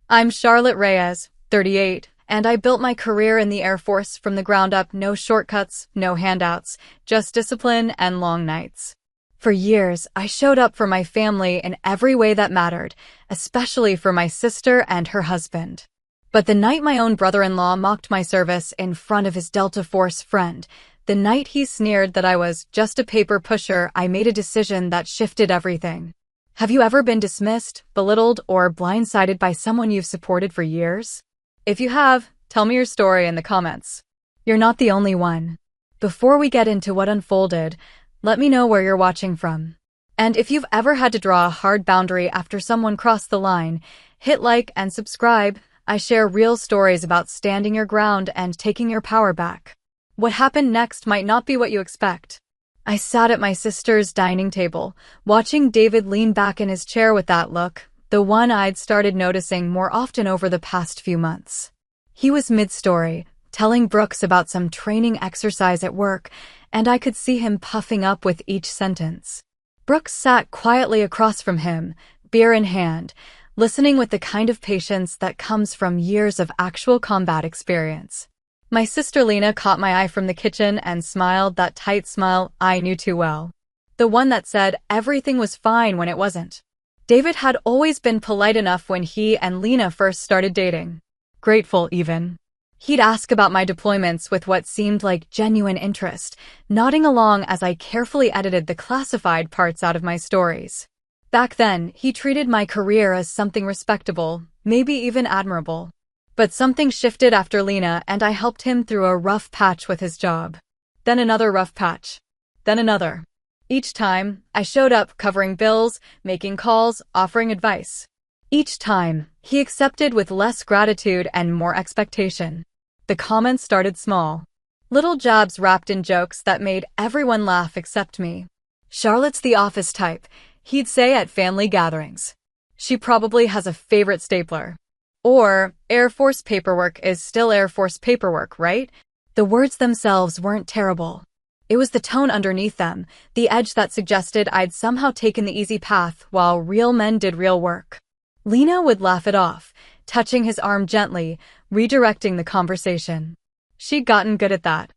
I'm Charlotte Reyes, 38, and I built my career in the Air Force from the ground up. No shortcuts, no handouts, just discipline and long nights. For years, I showed up for my family in every way that mattered, especially for my sister and her husband. But the night my own brother-in-law mocked my service in front of his Delta Force friend, the night he sneered that I was just a paper pusher, I made a decision that shifted everything. Have you ever been dismissed, belittled, or blindsided by someone you've supported for years? If you have, tell me your story in the comments. You're not the only one. Before we get into what unfolded, let me know where you're watching from. And if you've ever had to draw a hard boundary after someone crossed the line, hit like and subscribe. I share real stories about standing your ground and taking your power back. What happened next might not be what you expect. I sat at my sister's dining table, watching David lean back in his chair with that look, the one I'd started noticing more often over the past few months. He was mid-story, telling Brooks about some training exercise at work, and I could see him puffing up with each sentence. Brooks sat quietly across from him, beer in hand, listening with the kind of patience that comes from years of actual combat experience. My sister Lena caught my eye from the kitchen and smiled, that tight smile I knew too well. The one that said everything was fine when it wasn't. David had always been polite enough when he and Lena first started dating. Grateful, even. He'd ask about my deployments with what seemed like genuine interest, nodding along as I carefully edited the classified parts out of my stories. Back then, he treated my career as something respectable, maybe even admirable. But something shifted after Lena, and I helped him through a rough patch with his job. Then another rough patch. Then another. Each time, I showed up covering bills, making calls, offering advice. Each time, he accepted with less gratitude and more expectation. The comments started small. Little jabs wrapped in jokes that made everyone laugh except me. Charlotte's the office type, he'd say at family gatherings. She probably has a favorite stapler. Or, Air Force paperwork is still Air Force paperwork, right? The words themselves weren't terrible. It was the tone underneath them, the edge that suggested I'd somehow taken the easy path while real men did real work. Lena would laugh it off, touching his arm gently, redirecting the conversation. She'd gotten good at that.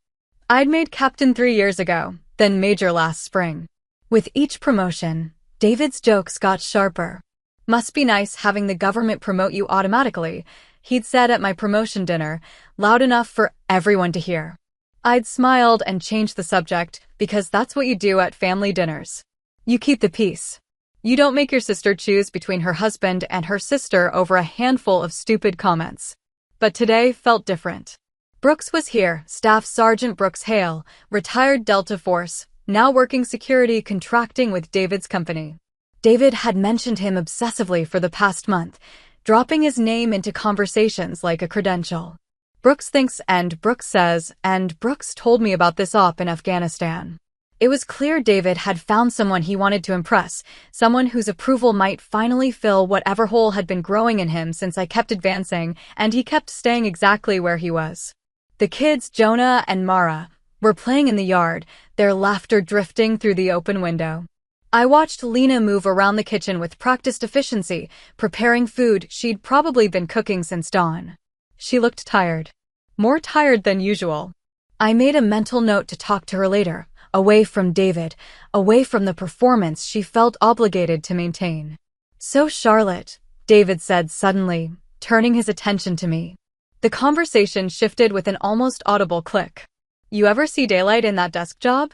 I'd made captain 3 years ago, then major last spring. With each promotion, David's jokes got sharper. Must be nice having the government promote you automatically, he'd said at my promotion dinner, loud enough for everyone to hear. I'd smiled and changed the subject, because that's what you do at family dinners. You keep the peace. You don't make your sister choose between her husband and her sister over a handful of stupid comments. But today felt different. Brooks was here, Staff Sergeant Brooks Hale, retired Delta Force, now working security contracting with David's company. David had mentioned him obsessively for the past month, dropping his name into conversations like a credential. Brooks thinks and Brooks says, and Brooks told me about this op in Afghanistan. It was clear David had found someone he wanted to impress, someone whose approval might finally fill whatever hole had been growing in him since I kept advancing, and he kept staying exactly where he was. The kids, Jonah and Mara, were playing in the yard, their laughter drifting through the open window. I watched Lena move around the kitchen with practiced efficiency, preparing food she'd probably been cooking since dawn. She looked tired. More tired than usual. I made a mental note to talk to her later, away from David, away from the performance she felt obligated to maintain. So Charlotte, David said suddenly, turning his attention to me. The conversation shifted with an almost audible click. You ever see daylight in that desk job?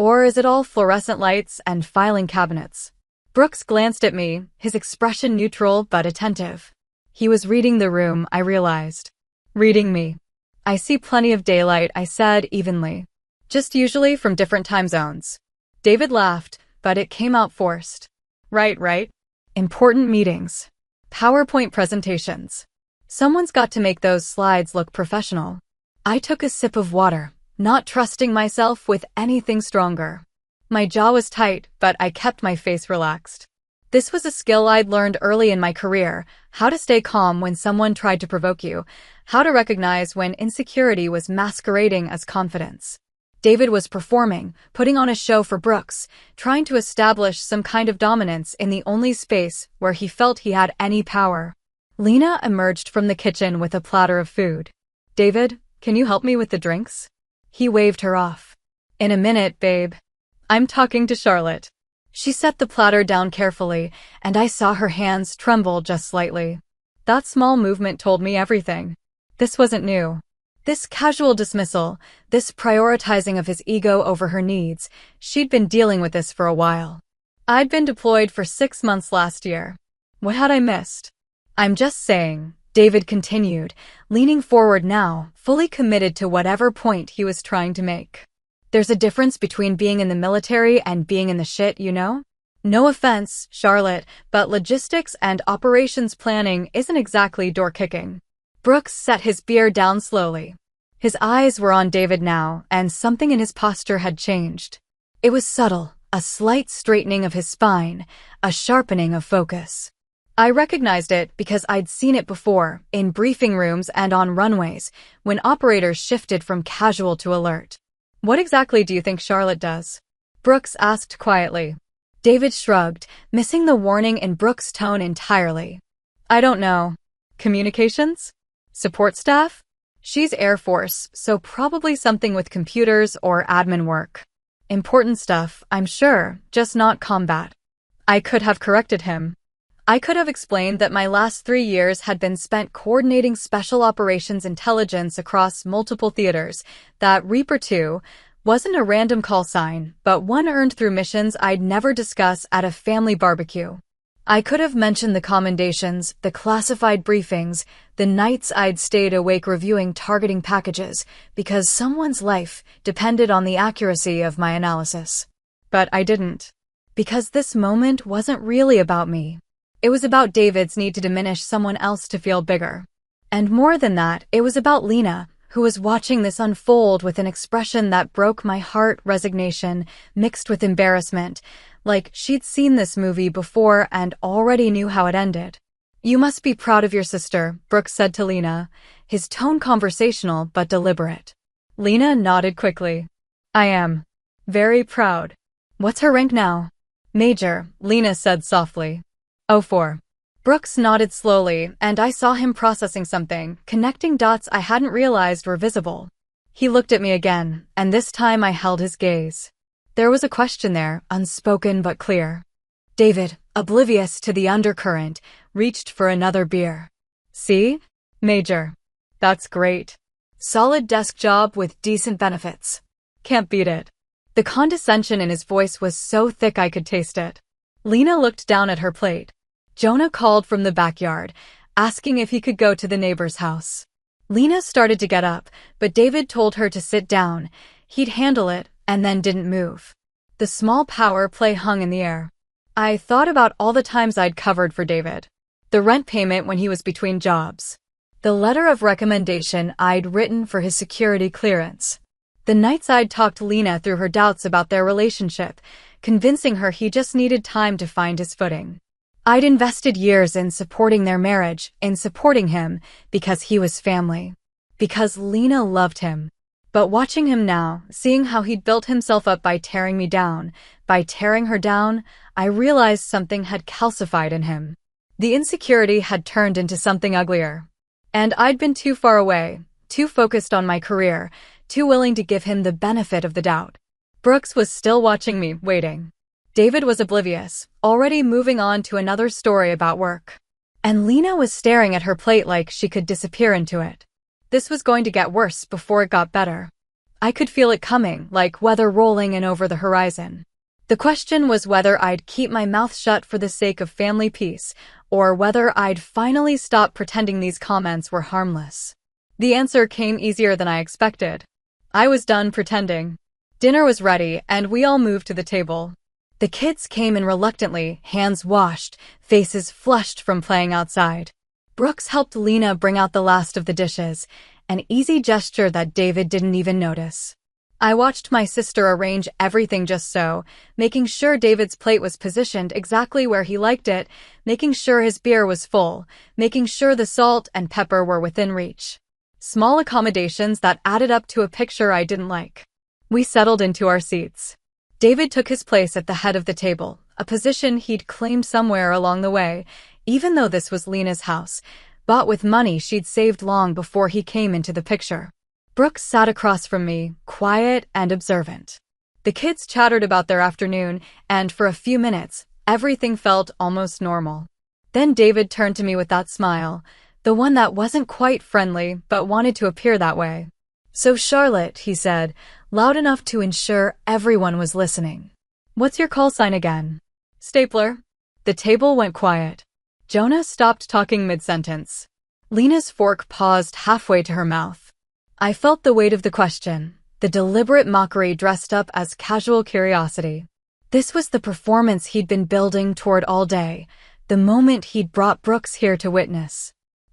Or is it all fluorescent lights and filing cabinets? Brooks glanced at me, his expression neutral but attentive. He was reading the room, I realized. Reading me. I see plenty of daylight, I said evenly. Just usually from different time zones. David laughed, but it came out forced. Right. Important meetings. PowerPoint presentations. Someone's got to make those slides look professional. I took a sip of water, not trusting myself with anything stronger. My jaw was tight, but I kept my face relaxed. This was a skill I'd learned early in my career, how to stay calm when someone tried to provoke you, how to recognize when insecurity was masquerading as confidence. David was performing, putting on a show for Brooks, trying to establish some kind of dominance in the only space where he felt he had any power. Lena emerged from the kitchen with a platter of food. David, can you help me with the drinks? He waved her off. In a minute, babe. I'm talking to Charlotte. She set the platter down carefully, and I saw her hands tremble just slightly. That small movement told me everything. This wasn't new. This casual dismissal, this prioritizing of his ego over her needs, she'd been dealing with this for a while. I'd been deployed for 6 months last year. What had I missed? I'm just saying, David continued, leaning forward now, fully committed to whatever point he was trying to make. There's a difference between being in the military and being in the shit, you know? No offense, Charlotte, but logistics and operations planning isn't exactly door-kicking. Brooks set his beer down slowly. His eyes were on David now, and something in his posture had changed. It was subtle, a slight straightening of his spine, a sharpening of focus. I recognized it because I'd seen it before, in briefing rooms and on runways, when operators shifted from casual to alert. What exactly do you think Charlotte does? Brooks asked quietly. David shrugged, missing the warning in Brooks' tone entirely. I don't know. Communications? Support staff? She's Air Force, so probably something with computers or admin work. Important stuff, I'm sure, just not combat. I could have corrected him. I could have explained that my last 3 years had been spent coordinating special operations intelligence across multiple theaters, that Reaper 2 wasn't a random call sign, but one earned through missions I'd never discuss at a family barbecue. I could have mentioned the commendations, the classified briefings, the nights I'd stayed awake reviewing targeting packages, because someone's life depended on the accuracy of my analysis. But I didn't. Because this moment wasn't really about me. It was about David's need to diminish someone else to feel bigger. And more than that, it was about Lena, who was watching this unfold with an expression that broke my heart, resignation, mixed with embarrassment, like she'd seen this movie before and already knew how it ended. You must be proud of your sister, Brooks said to Lena, his tone conversational but deliberate. Lena nodded quickly. I am. Very proud. What's her rank now? Major, Lena said softly. 04. Brooks nodded slowly, and I saw him processing something, connecting dots I hadn't realized were visible. He looked at me again, and this time I held his gaze. There was a question there, unspoken but clear. David, oblivious to the undercurrent, reached for another beer. See? Major. That's great. Solid desk job with decent benefits. Can't beat it. The condescension in his voice was so thick I could taste it. Lena looked down at her plate. Jonah called from the backyard, asking if he could go to the neighbor's house. Lena started to get up, but David told her to sit down. He'd handle it, and then didn't move. The small power play hung in the air. I thought about all the times I'd covered for David. The rent payment when he was between jobs. The letter of recommendation I'd written for his security clearance. The nights I'd talked Lena through her doubts about their relationship, convincing her he just needed time to find his footing. I'd invested years in supporting their marriage, in supporting him, because he was family. Because Lena loved him. But watching him now, seeing how he'd built himself up by tearing me down, by tearing her down, I realized something had calcified in him. The insecurity had turned into something uglier. And I'd been too far away, too focused on my career, too willing to give him the benefit of the doubt. Brooks was still watching me, waiting. David was oblivious, already moving on to another story about work. And Lena was staring at her plate like she could disappear into it. This was going to get worse before it got better. I could feel it coming, like weather rolling in over the horizon. The question was whether I'd keep my mouth shut for the sake of family peace, or whether I'd finally stop pretending these comments were harmless. The answer came easier than I expected. I was done pretending. Dinner was ready, and we all moved to the table. The kids came in reluctantly, hands washed, faces flushed from playing outside. Brooks helped Lena bring out the last of the dishes, an easy gesture that David didn't even notice. I watched my sister arrange everything just so, making sure David's plate was positioned exactly where he liked it, making sure his beer was full, making sure the salt and pepper were within reach. Small accommodations that added up to a picture I didn't like. We settled into our seats. David took his place at the head of the table, a position he'd claimed somewhere along the way, even though this was Lena's house, bought with money she'd saved long before he came into the picture. Brooks sat across from me, quiet and observant. The kids chattered about their afternoon, and for a few minutes, everything felt almost normal. Then David turned to me with that smile, the one that wasn't quite friendly but wanted to appear that way. "So Charlotte," he said, loud enough to ensure everyone was listening. "What's your call sign again?" "Stapler." The table went quiet. Jonah stopped talking mid-sentence. Lena's fork paused halfway to her mouth. I felt the weight of the question, the deliberate mockery dressed up as casual curiosity. This was the performance he'd been building toward all day, the moment he'd brought Brooks here to witness.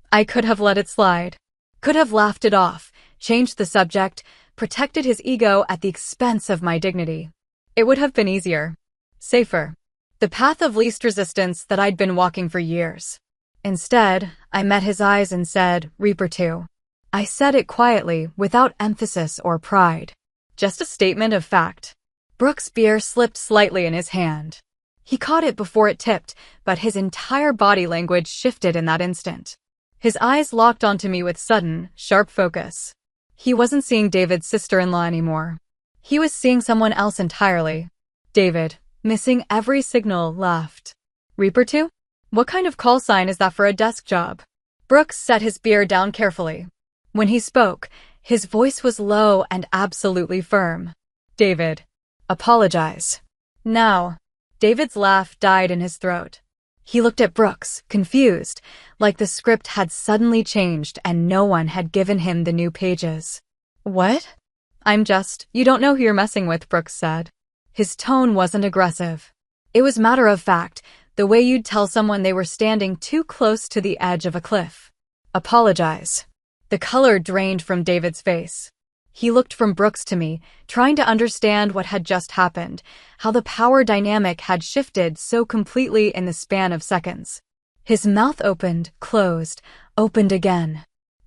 I could have let it slide. Could have laughed it off, changed the subject, protected his ego at the expense of my dignity. It would have been easier. Safer. The path of least resistance that I'd been walking for years. Instead, I met his eyes and said, "Reaper 2. I said it quietly, without emphasis or pride. Just a statement of fact. Brooks' beer slipped slightly in his hand. He caught it before it tipped, but his entire body language shifted in that instant. His eyes locked onto me with sudden, sharp focus. He wasn't seeing David's sister-in-law anymore. He was seeing someone else entirely. David, missing every signal, laughed. "Reaper 2? What kind of call sign is that for a desk job?" Brooks set his beer down carefully. When he spoke, his voice was low and absolutely firm. "David, apologize. Now." David's laugh died in his throat. He looked at Brooks, confused, like the script had suddenly changed and no one had given him the new pages. "What?" You don't know who you're messing with," Brooks said. His tone wasn't aggressive. It was matter of fact, the way you'd tell someone they were standing too close to the edge of a cliff. "Apologize." The color drained from David's face. He looked from Brooks to me, trying to understand what had just happened, how the power dynamic had shifted so completely in the span of seconds. His mouth opened, closed, opened again.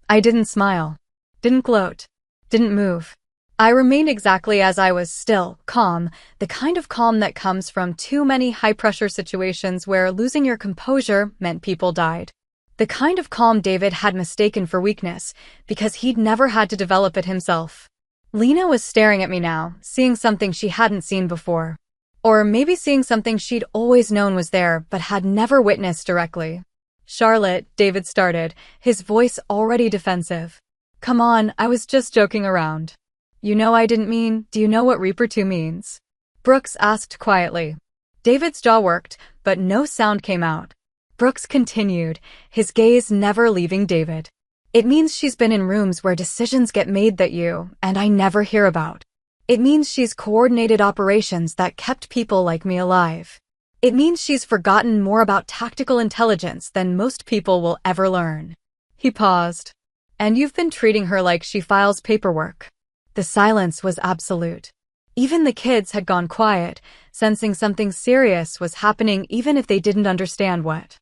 I didn't smile. Didn't gloat. Didn't move. I remained exactly as I was, still, calm, the kind of calm that comes from too many high-pressure situations where losing your composure meant people died. The kind of calm David had mistaken for weakness, because he'd never had to develop it himself. Lena was staring at me now, seeing something she hadn't seen before. Or maybe seeing something she'd always known was there, but had never witnessed directly. "Charlotte," David started, his voice already defensive. "Come on, I was just joking around." "You know I didn't mean, do you know what Reaper 2 means?" Brooks asked quietly. David's jaw worked, but no sound came out. Brooks continued, his gaze never leaving David. "It means she's been in rooms where decisions get made that you and I never hear about. It means she's coordinated operations that kept people like me alive. It means she's forgotten more about tactical intelligence than most people will ever learn." He paused. "And you've been treating her like she files paperwork." The silence was absolute. Even the kids had gone quiet, sensing something serious was happening even if they didn't understand what.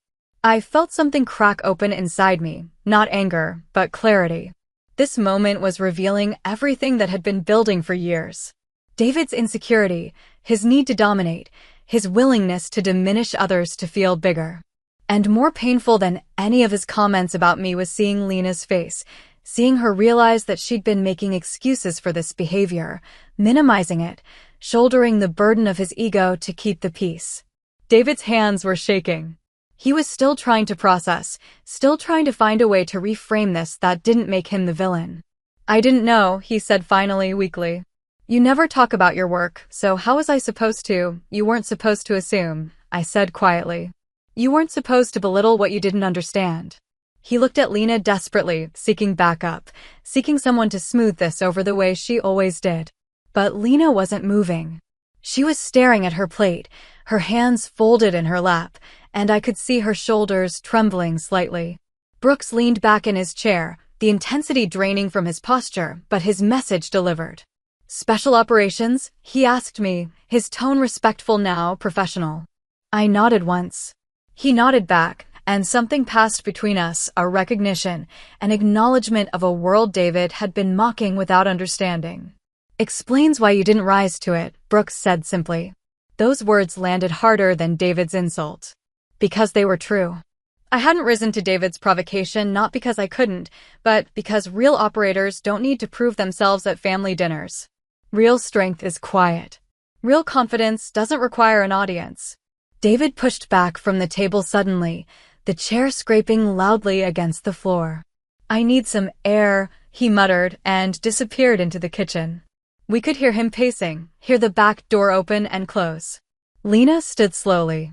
I felt something crack open inside me, not anger, but clarity. This moment was revealing everything that had been building for years. David's insecurity, his need to dominate, his willingness to diminish others to feel bigger. And more painful than any of his comments about me was seeing Lena's face, seeing her realize that she'd been making excuses for this behavior, minimizing it, shouldering the burden of his ego to keep the peace. David's hands were shaking. He was still trying to process, still trying to find a way to reframe this that didn't make him the villain. "I didn't know," he said finally, weakly. "You never talk about your work, so how was I supposed to? You weren't supposed to assume," I said quietly. "You weren't supposed to belittle what you didn't understand." He looked at Lena desperately, seeking backup, seeking someone to smooth this over the way she always did. But Lena wasn't moving. She was staring at her plate, her hands folded in her lap, and I could see her shoulders trembling slightly. Brooks leaned back in his chair, the intensity draining from his posture, but his message delivered. "Special operations?" he asked me, his tone respectful now, professional. I nodded once. He nodded back, and something passed between us, a recognition, an acknowledgement of a world David had been mocking without understanding. "Explains why you didn't rise to it," Brooks said simply. Those words landed harder than David's insult. Because they were true. I hadn't risen to David's provocation not because I couldn't, but because real operators don't need to prove themselves at family dinners. Real strength is quiet. Real confidence doesn't require an audience. David pushed back from the table suddenly, the chair scraping loudly against the floor. "I need some air," he muttered, and disappeared into the kitchen. We could hear him pacing, hear the back door open and close. Lena stood slowly.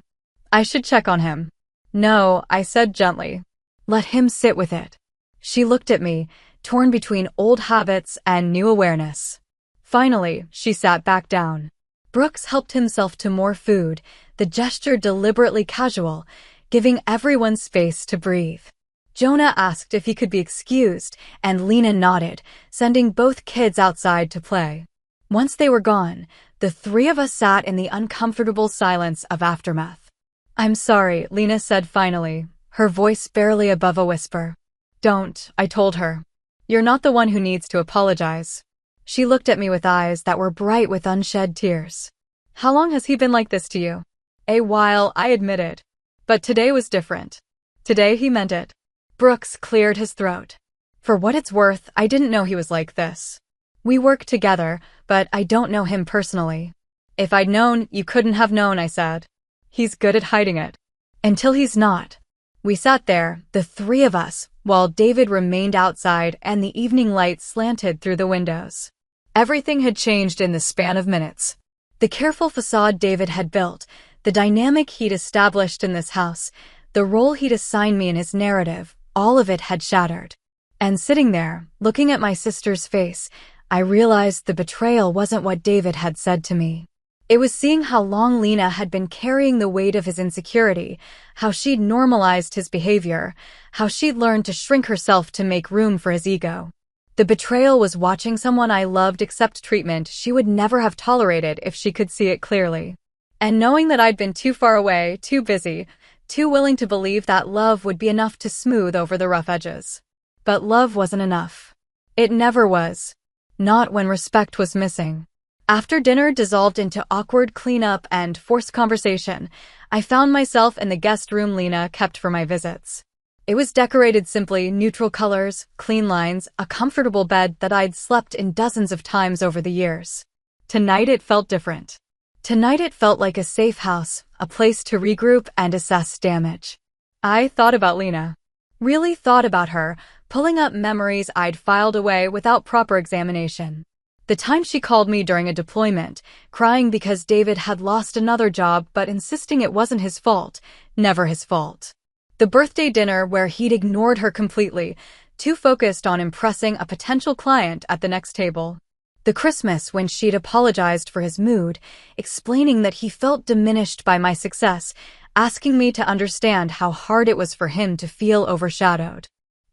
"I should check on him." "No," I said gently. "Let him sit with it." She looked at me, torn between old habits and new awareness. Finally, she sat back down. Brooks helped himself to more food, the gesture deliberately casual, giving everyone space to breathe. Jonah asked if he could be excused, and Lena nodded, sending both kids outside to play. Once they were gone, the three of us sat in the uncomfortable silence of aftermath. "I'm sorry," Lena said finally, her voice barely above a whisper. "Don't," I told her. "You're not the one who needs to apologize." She looked at me with eyes that were bright with unshed tears. "How long has he been like this to you?" "A while," I admitted. "But today was different. Today he meant it." Brooks cleared his throat. "For what it's worth, I didn't know he was like this. We work together, but I don't know him personally." "If I'd known, you couldn't have known," I said. "He's good at hiding it. Until he's not." We sat there, the three of us, while David remained outside and the evening light slanted through the windows. Everything had changed in the span of minutes. The careful facade David had built, the dynamic he'd established in this house, the role he'd assigned me in his narrative, all of it had shattered. And sitting there, looking at my sister's face, I realized the betrayal wasn't what David had said to me. It was seeing how long Lena had been carrying the weight of his insecurity, how she'd normalized his behavior, how she'd learned to shrink herself to make room for his ego. The betrayal was watching someone I loved accept treatment she would never have tolerated if she could see it clearly. And knowing that I'd been too far away, too busy, too willing to believe that love would be enough to smooth over the rough edges. But love wasn't enough. It never was. Not when respect was missing. After dinner dissolved into awkward cleanup and forced conversation, I found myself in the guest room Lena kept for my visits. It was decorated simply, neutral colors, clean lines, a comfortable bed that I'd slept in dozens of times over the years. Tonight it felt different. Tonight it felt like a safe house, a place to regroup and assess damage. I thought about Lena. Really thought about her, pulling up memories I'd filed away without proper examination. The time she called me during a deployment, crying because David had lost another job but insisting it wasn't his fault, never his fault. The birthday dinner where he'd ignored her completely, too focused on impressing a potential client at the next table. The Christmas when she'd apologized for his mood, explaining that he felt diminished by my success, asking me to understand how hard it was for him to feel overshadowed.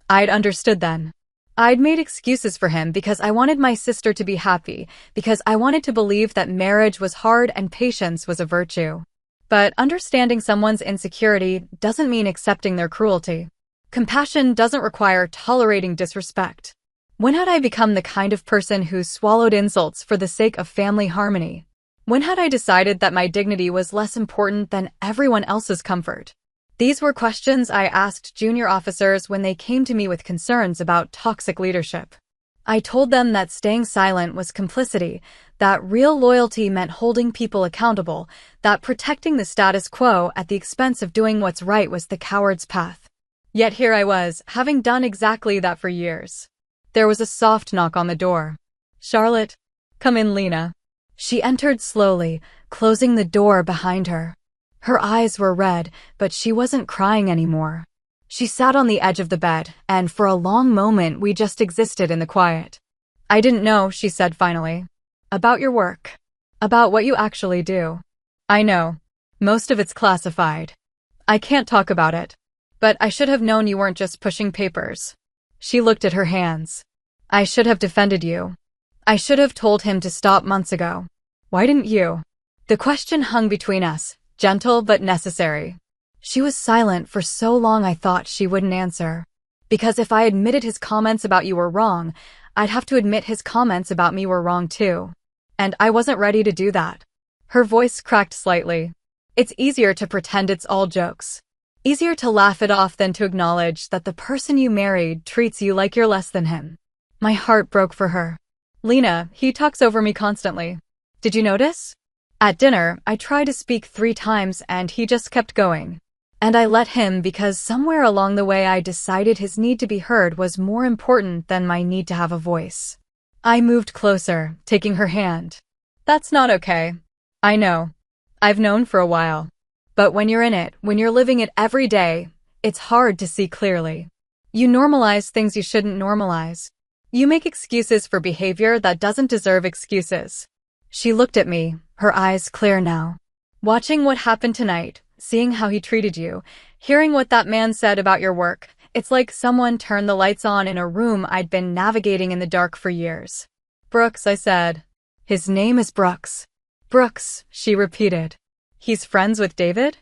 I'd understood then. I'd made excuses for him because I wanted my sister to be happy, because I wanted to believe that marriage was hard and patience was a virtue. But understanding someone's insecurity doesn't mean accepting their cruelty. Compassion doesn't require tolerating disrespect. When had I become the kind of person who swallowed insults for the sake of family harmony? When had I decided that my dignity was less important than everyone else's comfort? These were questions I asked junior officers when they came to me with concerns about toxic leadership. I told them that staying silent was complicity, that real loyalty meant holding people accountable, that protecting the status quo at the expense of doing what's right was the coward's path. Yet here I was, having done exactly that for years. There was a soft knock on the door. "Charlotte?" "Come in, Lena." She entered slowly, closing the door behind her. Her eyes were red, but she wasn't crying anymore. She sat on the edge of the bed, and for a long moment we just existed in the quiet. "I didn't know," she said finally. "About your work. About what you actually do. I know. Most of it's classified. I can't talk about it. But I should have known you weren't just pushing papers." She looked at her hands. "I should have defended you. I should have told him to stop months ago. Why didn't you?" The question hung between us, gentle but necessary. She was silent for so long I thought she wouldn't answer. Because if I admitted his comments about you were wrong, I'd have to admit his comments about me were wrong too. And I wasn't ready to do that. Her voice cracked slightly. "It's easier to pretend it's all jokes. Easier to laugh it off than to acknowledge that the person you married treats you like you're less than him. My heart broke for her. Lena, he talks over me constantly. Did you notice? At dinner, I tried to speak 3 times and he just kept going. And I let him because somewhere along the way I decided his need to be heard was more important than my need to have a voice. I moved closer, taking her hand. That's not okay. I know. I've known for a while. But when you're in it, when you're living it every day, it's hard to see clearly. You normalize things you shouldn't normalize. You make excuses for behavior that doesn't deserve excuses. She looked at me, her eyes clear now. Watching what happened tonight, seeing how he treated you, hearing what that man said about your work, it's like someone turned the lights on in a room I'd been navigating in the dark for years. Brooks, I said. His name is Brooks. Brooks, she repeated. He's friends with David?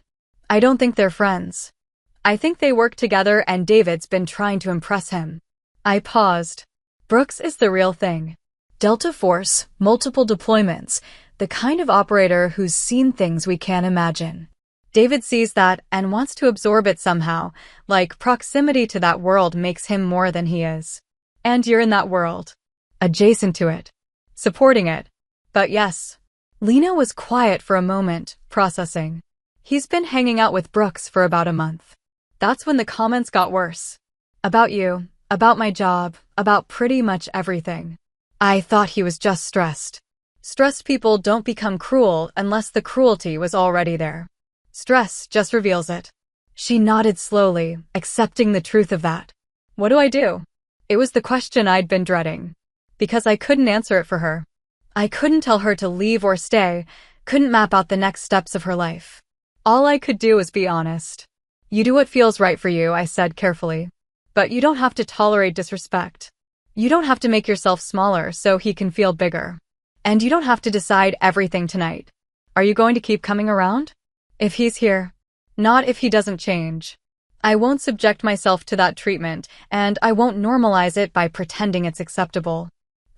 I don't think they're friends. I think they work together and David's been trying to impress him. I paused. Brooks is the real thing. Delta Force, multiple deployments, the kind of operator who's seen things we can't imagine. David sees that and wants to absorb it somehow, like proximity to that world makes him more than he is. And you're in that world. Adjacent to it. Supporting it. But yes. Lena was quiet for a moment, processing. He's been hanging out with Brooks for about a month. That's when the comments got worse. About you, about my job, about pretty much everything. I thought he was just stressed. Stressed people don't become cruel unless the cruelty was already there. Stress just reveals it. She nodded slowly, accepting the truth of that. What do I do? It was the question I'd been dreading. Because I couldn't answer it for her. I couldn't tell her to leave or stay, couldn't map out the next steps of her life. All I could do was be honest. You do what feels right for you, I said carefully. But you don't have to tolerate disrespect. You don't have to make yourself smaller so he can feel bigger. And you don't have to decide everything tonight. Are you going to keep coming around? If he's here. Not if he doesn't change. I won't subject myself to that treatment, and I won't normalize it by pretending it's acceptable.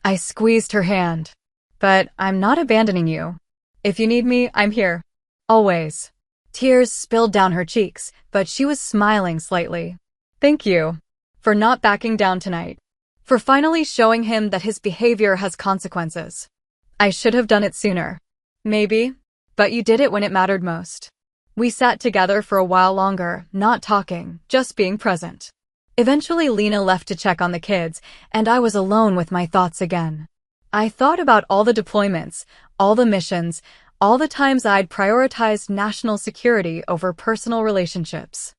I squeezed her hand. But I'm not abandoning you. If you need me, I'm here. Always. Tears spilled down her cheeks, but she was smiling slightly. Thank you. For not backing down tonight. For finally showing him that his behavior has consequences. I should have done it sooner. Maybe. But you did it when it mattered most. We sat together for a while longer, not talking, just being present. Eventually Lena left to check on the kids, and I was alone with my thoughts again. I thought about all the deployments, all the missions, all the times I'd prioritized national security over personal relationships.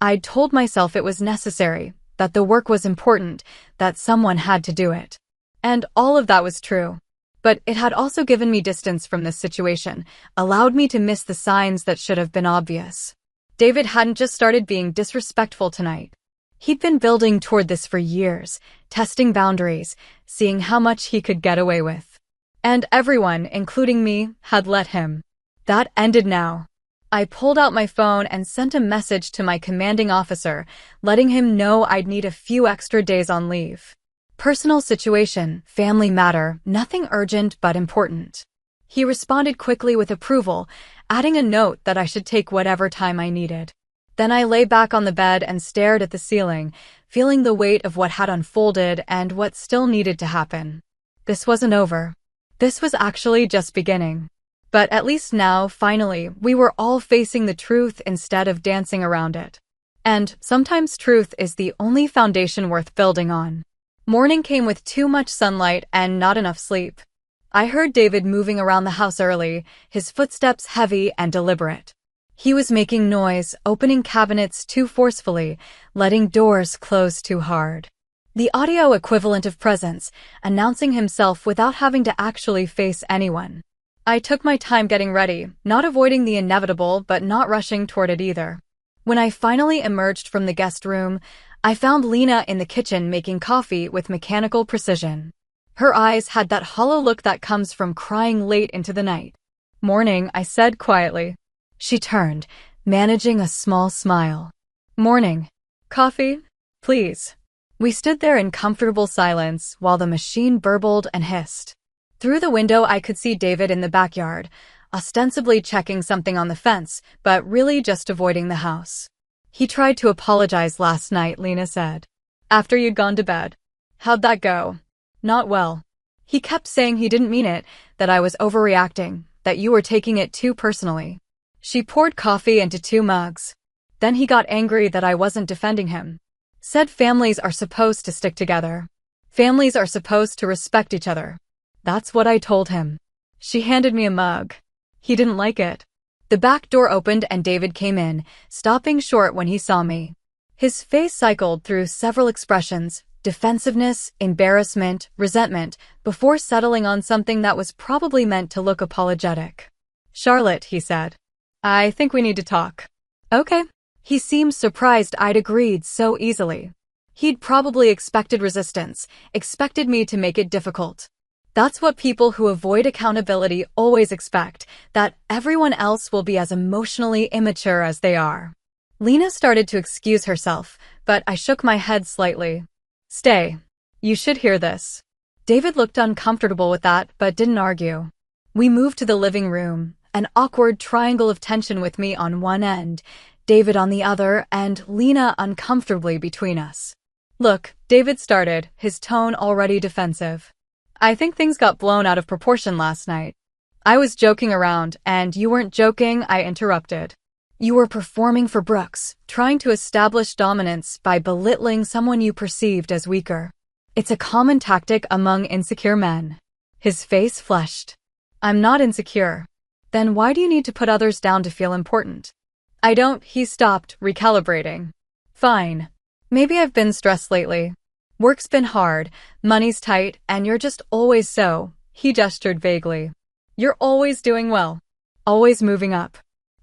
I'd told myself it was necessary, that the work was important, that someone had to do it. And all of that was true. But it had also given me distance from this situation, allowed me to miss the signs that should have been obvious. David hadn't just started being disrespectful tonight. He'd been building toward this for years, testing boundaries, seeing how much he could get away with. And everyone, including me, had let him. That ended now. I pulled out my phone and sent a message to my commanding officer, letting him know I'd need a few extra days on leave. Personal situation, family matter, nothing urgent but important. He responded quickly with approval, adding a note that I should take whatever time I needed. Then I lay back on the bed and stared at the ceiling, feeling the weight of what had unfolded and what still needed to happen. This wasn't over. This was actually just beginning. But at least now, finally, we were all facing the truth instead of dancing around it. And sometimes truth is the only foundation worth building on. Morning came with too much sunlight and not enough sleep. I heard David moving around the house early, his footsteps heavy and deliberate. He was making noise, opening cabinets too forcefully, letting doors close too hard. The audio equivalent of presence, announcing himself without having to actually face anyone. I took my time getting ready, not avoiding the inevitable but not rushing toward it either. When I finally emerged from the guest room, I found Lena in the kitchen making coffee with mechanical precision. Her eyes had that hollow look that comes from crying late into the night. "Morning," I said quietly. She turned, managing a small smile. "Morning. Coffee? Please." We stood there in comfortable silence while the machine burbled and hissed. Through the window I could see David in the backyard, ostensibly checking something on the fence, but really just avoiding the house. He tried to apologize last night, Lena said. After you'd gone to bed. How'd that go? Not well. He kept saying he didn't mean it, that I was overreacting, that you were taking it too personally. She poured coffee into 2 mugs. Then he got angry that I wasn't defending him. Said families are supposed to stick together. Families are supposed to respect each other. That's what I told him. She handed me a mug. He didn't like it. The back door opened and David came in, stopping short when he saw me. His face cycled through several expressions, defensiveness, embarrassment, resentment, before settling on something that was probably meant to look apologetic. Charlotte, he said. I think we need to talk. Okay. He seemed surprised I'd agreed so easily. He'd probably expected resistance, expected me to make it difficult. That's what people who avoid accountability always expect, that everyone else will be as emotionally immature as they are. Lena started to excuse herself, but I shook my head slightly. Stay. You should hear this. David looked uncomfortable with that, but didn't argue. We moved to the living room, an awkward triangle of tension with me on one end, David on the other, and Lena uncomfortably between us. Look, David started, his tone already defensive. I think things got blown out of proportion last night. I was joking around, and you weren't joking, I interrupted. You were performing for Brooks, trying to establish dominance by belittling someone you perceived as weaker. It's a common tactic among insecure men. His face flushed. I'm not insecure. Then why do you need to put others down to feel important? I don't, he stopped, recalibrating. Fine. Maybe I've been stressed lately. Work's been hard, money's tight, and you're just always so, he gestured vaguely. You're always doing well. Always moving up.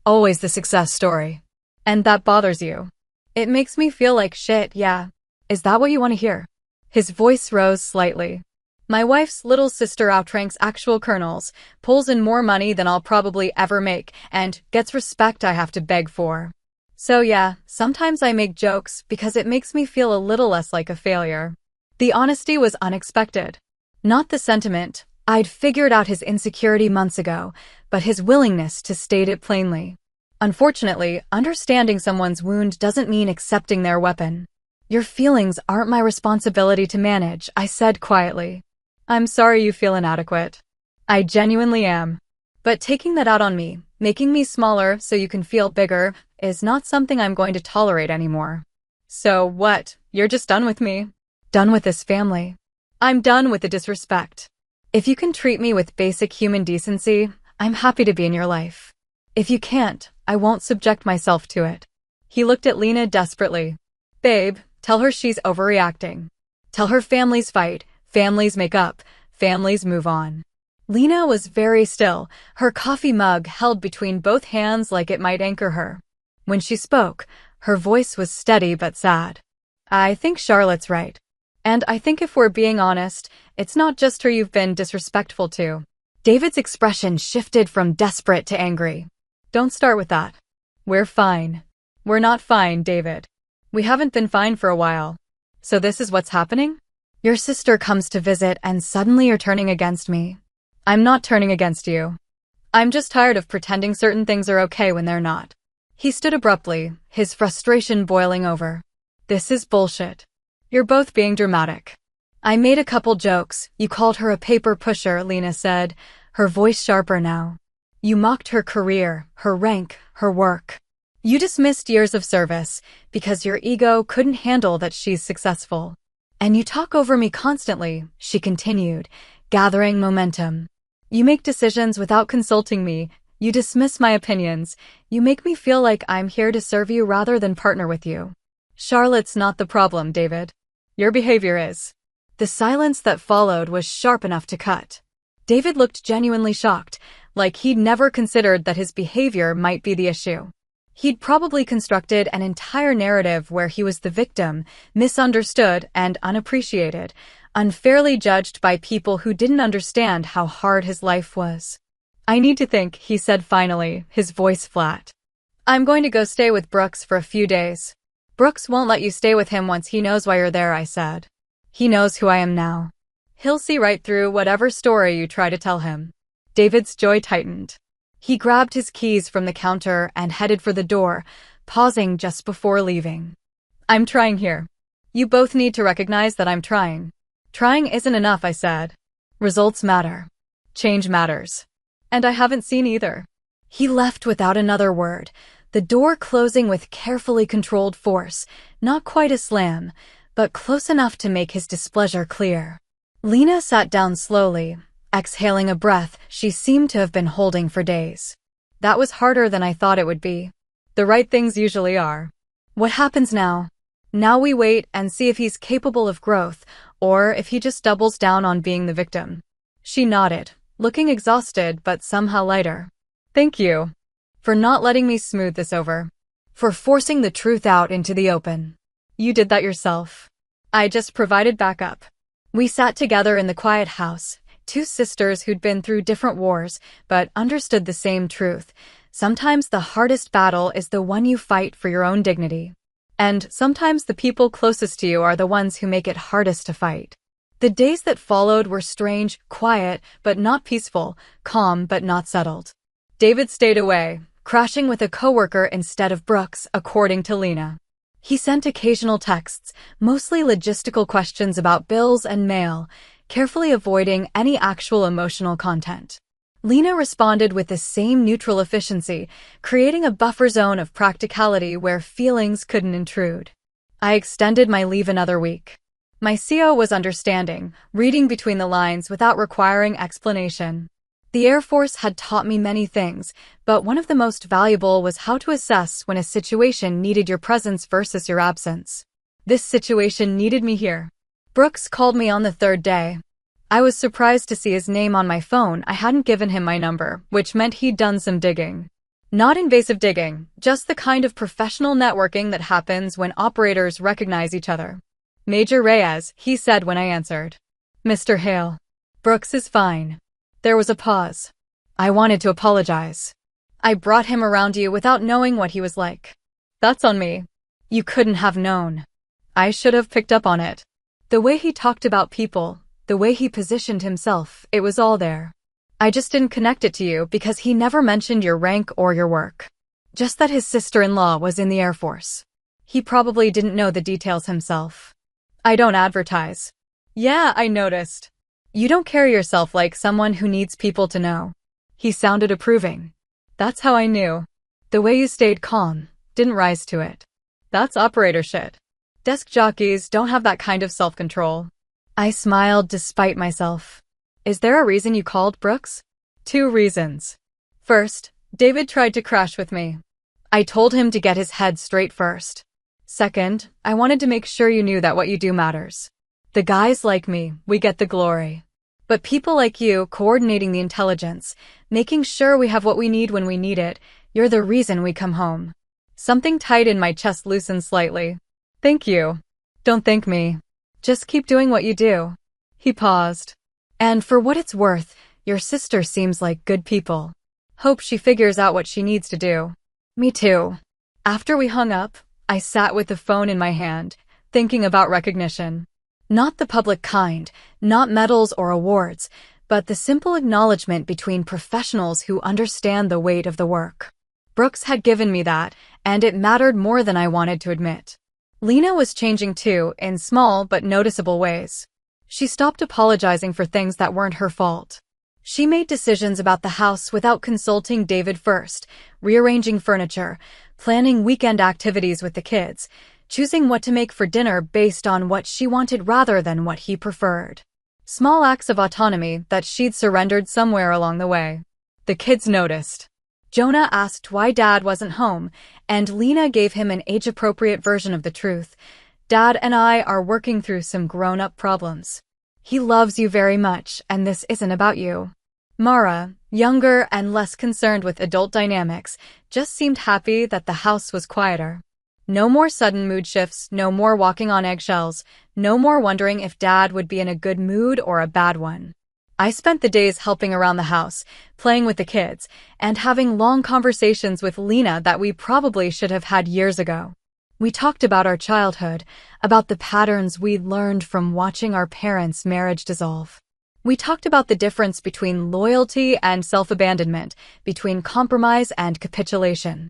Always the success story. And that bothers you. It makes me feel like shit, yeah. Is that what you want to hear? His voice rose slightly. My wife's little sister outranks actual colonels, pulls in more money than I'll probably ever make, and gets respect I have to beg for. So yeah, sometimes I make jokes because it makes me feel a little less like a failure. The honesty was unexpected. Not the sentiment. I'd figured out his insecurity months ago, but his willingness to state it plainly. Unfortunately, understanding someone's wound doesn't mean accepting their weapon. Your feelings aren't my responsibility to manage, I said quietly. I'm sorry you feel inadequate. I genuinely am. But taking that out on me, making me smaller so you can feel bigger, is not something I'm going to tolerate anymore. So what? You're just done with me? Done with this family? I'm done with the disrespect. If you can treat me with basic human decency, I'm happy to be in your life. If you can't, I won't subject myself to it. He looked at Lena desperately. Babe, tell her she's overreacting. Tell her families fight, families make up, families move on. Lena was very still, her coffee mug held between both hands like it might anchor her. When she spoke, her voice was steady but sad. I think Charlotte's right. And I think if we're being honest, it's not just her you've been disrespectful to. David's expression shifted from desperate to angry. Don't start with that. We're fine. We're not fine, David. We haven't been fine for a while. So this is what's happening? Your sister comes to visit and suddenly you're turning against me. I'm not turning against you. I'm just tired of pretending certain things are okay when they're not. He stood abruptly, his frustration boiling over. This is bullshit. You're both being dramatic. I made a couple jokes. You called her a paper pusher, Lena said, her voice sharper now. You mocked her career, her rank, her work. You dismissed years of service because your ego couldn't handle that she's successful. And you talk over me constantly, she continued, gathering momentum. You make decisions without consulting me. You dismiss my opinions. You make me feel like I'm here to serve you rather than partner with you. Charlotte's not the problem, David. Your behavior is. The silence that followed was sharp enough to cut. David looked genuinely shocked, like he'd never considered that his behavior might be the issue. He'd probably constructed an entire narrative where he was the victim, misunderstood and unappreciated, unfairly judged by people who didn't understand how hard his life was. I need to think, he said finally, his voice flat. I'm going to go stay with Brooks for a few days. Brooks won't let you stay with him once he knows why you're there, I said. He knows who I am now. He'll see right through whatever story you try to tell him. David's jaw tightened. He grabbed his keys from the counter and headed for the door, pausing just before leaving. I'm trying here. You both need to recognize that I'm trying. Trying isn't enough, I said. Results matter. Change matters. And I haven't seen either. He left without another word, the door closing with carefully controlled force, not quite a slam, but close enough to make his displeasure clear. Lena sat down slowly, exhaling a breath she seemed to have been holding for days. That was harder than I thought it would be. The right things usually are. What happens now? Now we wait and see if he's capable of growth, or if he just doubles down on being the victim. She nodded, looking exhausted but somehow lighter. Thank you. For not letting me smooth this over. For forcing the truth out into the open. You did that yourself. I just provided backup. We sat together in the quiet house, two sisters who'd been through different wars, but understood the same truth. Sometimes the hardest battle is the one you fight for your own dignity. And sometimes the people closest to you are the ones who make it hardest to fight. The days that followed were strange, quiet, but not peaceful, calm, but not settled. David stayed away, crashing with a coworker instead of Brooks, according to Lena. He sent occasional texts, mostly logistical questions about bills and mail, carefully avoiding any actual emotional content. Lena responded with the same neutral efficiency, creating a buffer zone of practicality where feelings couldn't intrude. I extended my leave another week. My CO was understanding, reading between the lines without requiring explanation. The Air Force had taught me many things, but one of the most valuable was how to assess when a situation needed your presence versus your absence. This situation needed me here. Brooks called me on the third day. I was surprised to see his name on my phone. I hadn't given him my number, which meant he'd done some digging. Not invasive digging, just the kind of professional networking that happens when operators recognize each other. Major Reyes, he said when I answered. Mr. Hale. Brooks is fine. There was a pause. I wanted to apologize. I brought him around you without knowing what he was like. That's on me. You couldn't have known. I should have picked up on it. The way he talked about people, the way he positioned himself, it was all there. I just didn't connect it to you because he never mentioned your rank or your work. Just that his sister-in-law was in the Air Force. He probably didn't know the details himself. I don't advertise. Yeah, I noticed. You don't carry yourself like someone who needs people to know. He sounded approving. That's how I knew. The way you stayed calm, didn't rise to it. That's operator shit. Desk jockeys don't have that kind of self-control. I smiled despite myself. Is there a reason you called, Brooks? 2 reasons. First, David tried to crash with me. I told him to get his head straight first. Second, I wanted to make sure you knew that what you do matters. The guys like me, we get the glory. But people like you, coordinating the intelligence, making sure we have what we need when we need it, you're the reason we come home. Something tight in my chest loosened slightly. Thank you. Don't thank me. Just keep doing what you do. He paused. And for what it's worth, your sister seems like good people. Hope she figures out what she needs to do. Me too. After we hung up, I sat with the phone in my hand, thinking about recognition. Not the public kind, not medals or awards, but the simple acknowledgement between professionals who understand the weight of the work. Brooks had given me that, and it mattered more than I wanted to admit. Lena was changing too, in small but noticeable ways. She stopped apologizing for things that weren't her fault. She made decisions about the house without consulting David first, rearranging furniture, planning weekend activities with the kids, choosing what to make for dinner based on what she wanted rather than what he preferred. Small acts of autonomy that she'd surrendered somewhere along the way. The kids noticed. Jonah asked why Dad wasn't home, and Lena gave him an age-appropriate version of the truth. Dad and I are working through some grown-up problems. He loves you very much, and this isn't about you. Mara, younger and less concerned with adult dynamics, just seemed happy that the house was quieter. No more sudden mood shifts, no more walking on eggshells, no more wondering if Dad would be in a good mood or a bad one. I spent the days helping around the house, playing with the kids, and having long conversations with Lena that we probably should have had years ago. We talked about our childhood, about the patterns we'd learned from watching our parents' marriage dissolve. We talked about the difference between loyalty and self-abandonment, between compromise and capitulation.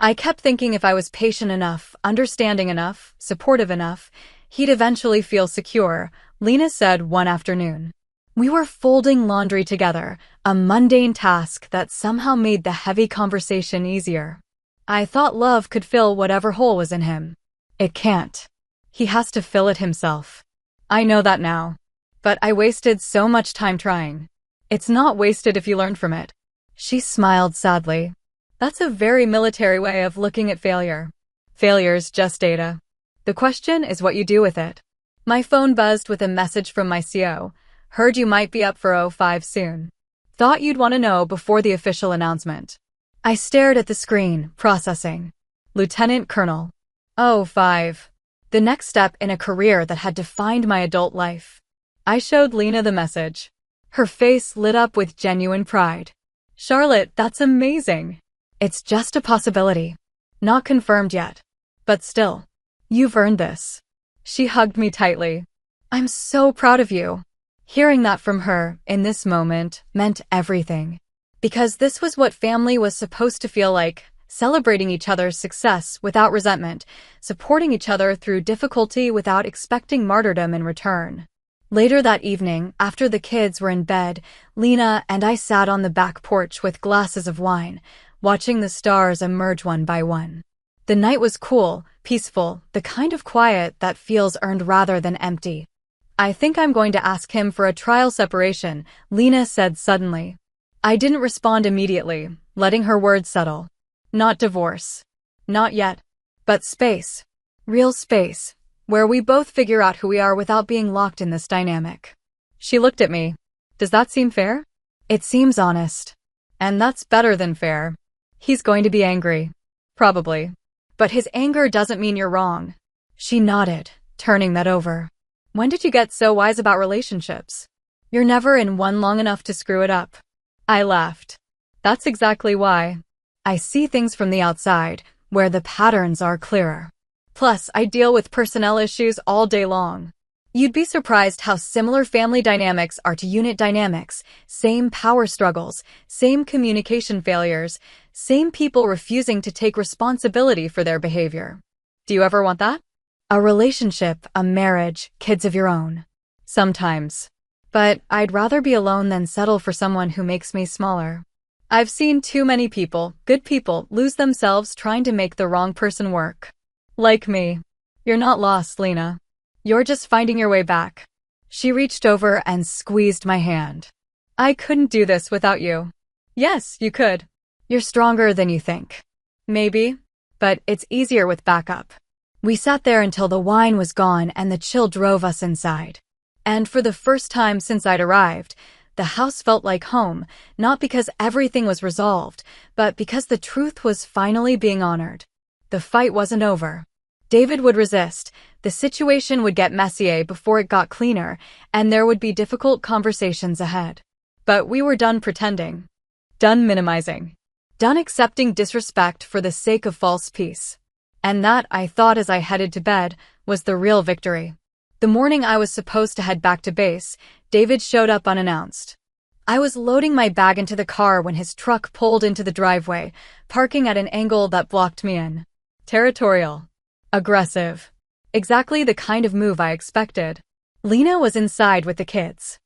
I kept thinking if I was patient enough, understanding enough, supportive enough, he'd eventually feel secure, Lena said one afternoon. We were folding laundry together, a mundane task that somehow made the heavy conversation easier. I thought love could fill whatever hole was in him. It can't. He has to fill it himself. I know that now. But I wasted so much time trying. It's not wasted if you learn from it. She smiled sadly. That's a very military way of looking at failure. Failure's just data. The question is what you do with it. My phone buzzed with a message from my CO. Heard you might be up for O5 soon. Thought you'd want to know before the official announcement. I stared at the screen, processing. Lieutenant Colonel. O5. The next step in a career that had defined my adult life. I showed Lena the message. Her face lit up with genuine pride. Charlotte, that's amazing. It's just a possibility. Not confirmed yet. But still, you've earned this. She hugged me tightly. I'm so proud of you. Hearing that from her, in this moment, meant everything. Because this was what family was supposed to feel like, celebrating each other's success without resentment, supporting each other through difficulty without expecting martyrdom in return. Later that evening, after the kids were in bed, Lena and I sat on the back porch with glasses of wine, watching the stars emerge one by one. The night was cool, peaceful, the kind of quiet that feels earned rather than empty. I think I'm going to ask him for a trial separation, Lena said suddenly. I didn't respond immediately, letting her words settle. Not divorce. Not yet. But space. Real space, where we both figure out who we are without being locked in this dynamic. She looked at me. Does that seem fair? It seems honest. And that's better than fair. He's going to be angry. Probably. But his anger doesn't mean you're wrong. She nodded, turning that over. When did you get so wise about relationships? You're never in one long enough to screw it up. I laughed. That's exactly why. I see things from the outside, where the patterns are clearer. Plus, I deal with personnel issues all day long. You'd be surprised how similar family dynamics are to unit dynamics, same power struggles, same communication failures, same people refusing to take responsibility for their behavior. Do you ever want that? A relationship, a marriage, kids of your own. Sometimes. But I'd rather be alone than settle for someone who makes me smaller. I've seen too many people, good people, lose themselves trying to make the wrong person work. Like me. You're not lost, Lena. You're just finding your way back. She reached over and squeezed my hand. I couldn't do this without you. Yes, you could. You're stronger than you think. Maybe. But it's easier with backup. We sat there until the wine was gone and the chill drove us inside. And for the first time since I'd arrived, the house felt like home, not because everything was resolved, but because the truth was finally being honored. The fight wasn't over. David would resist, the situation would get messier before it got cleaner, and there would be difficult conversations ahead. But we were done pretending. Done minimizing. Done accepting disrespect for the sake of false peace. And that, I thought as I headed to bed, was the real victory. The morning I was supposed to head back to base, David showed up unannounced. I was loading my bag into the car when his truck pulled into the driveway, parking at an angle that blocked me in. Territorial. Aggressive. Exactly the kind of move I expected. Lena was inside with the kids.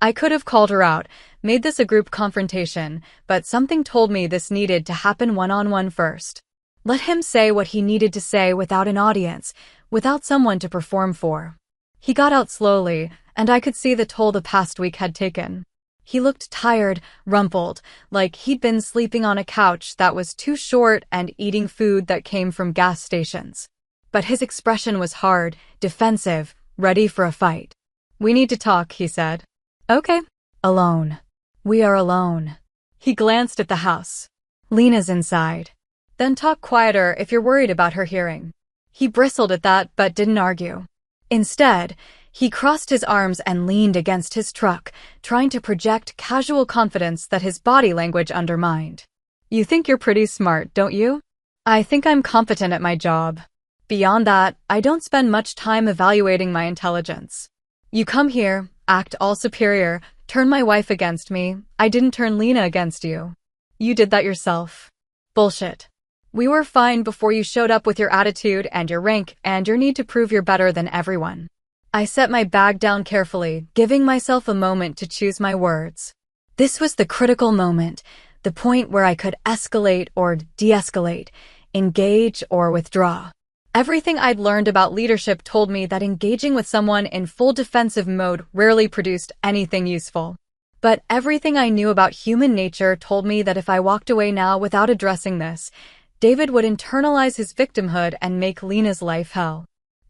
I could have called her out, made this a group confrontation, but something told me this needed to happen one-on-one first. Let him say what he needed to say without an audience, without someone to perform for. He got out slowly, and I could see the toll the past week had taken. He looked tired, rumpled, like he'd been sleeping on a couch that was too short and eating food that came from gas stations. But his expression was hard, defensive, ready for a fight. We need to talk, he said. Okay. Alone. We are alone. He glanced at the house. Lena's inside. Then talk quieter if you're worried about her hearing. He bristled at that but didn't argue. Instead, he crossed his arms and leaned against his truck, trying to project casual confidence that his body language undermined. You think you're pretty smart, don't you? I think I'm competent at my job. Beyond that, I don't spend much time evaluating my intelligence. You come here, act all superior, turn my wife against me. I didn't turn Lena against you. You did that yourself. Bullshit. We were fine before you showed up with your attitude and your rank and your need to prove you're better than everyone. I set my bag down carefully, giving myself a moment to choose my words. This was the critical moment, the point where I could escalate or de-escalate, engage or withdraw. Everything I'd learned about leadership told me that engaging with someone in full defensive mode rarely produced anything useful. But everything I knew about human nature told me that if I walked away now without addressing this, David would internalize his victimhood and make Lena's life hell.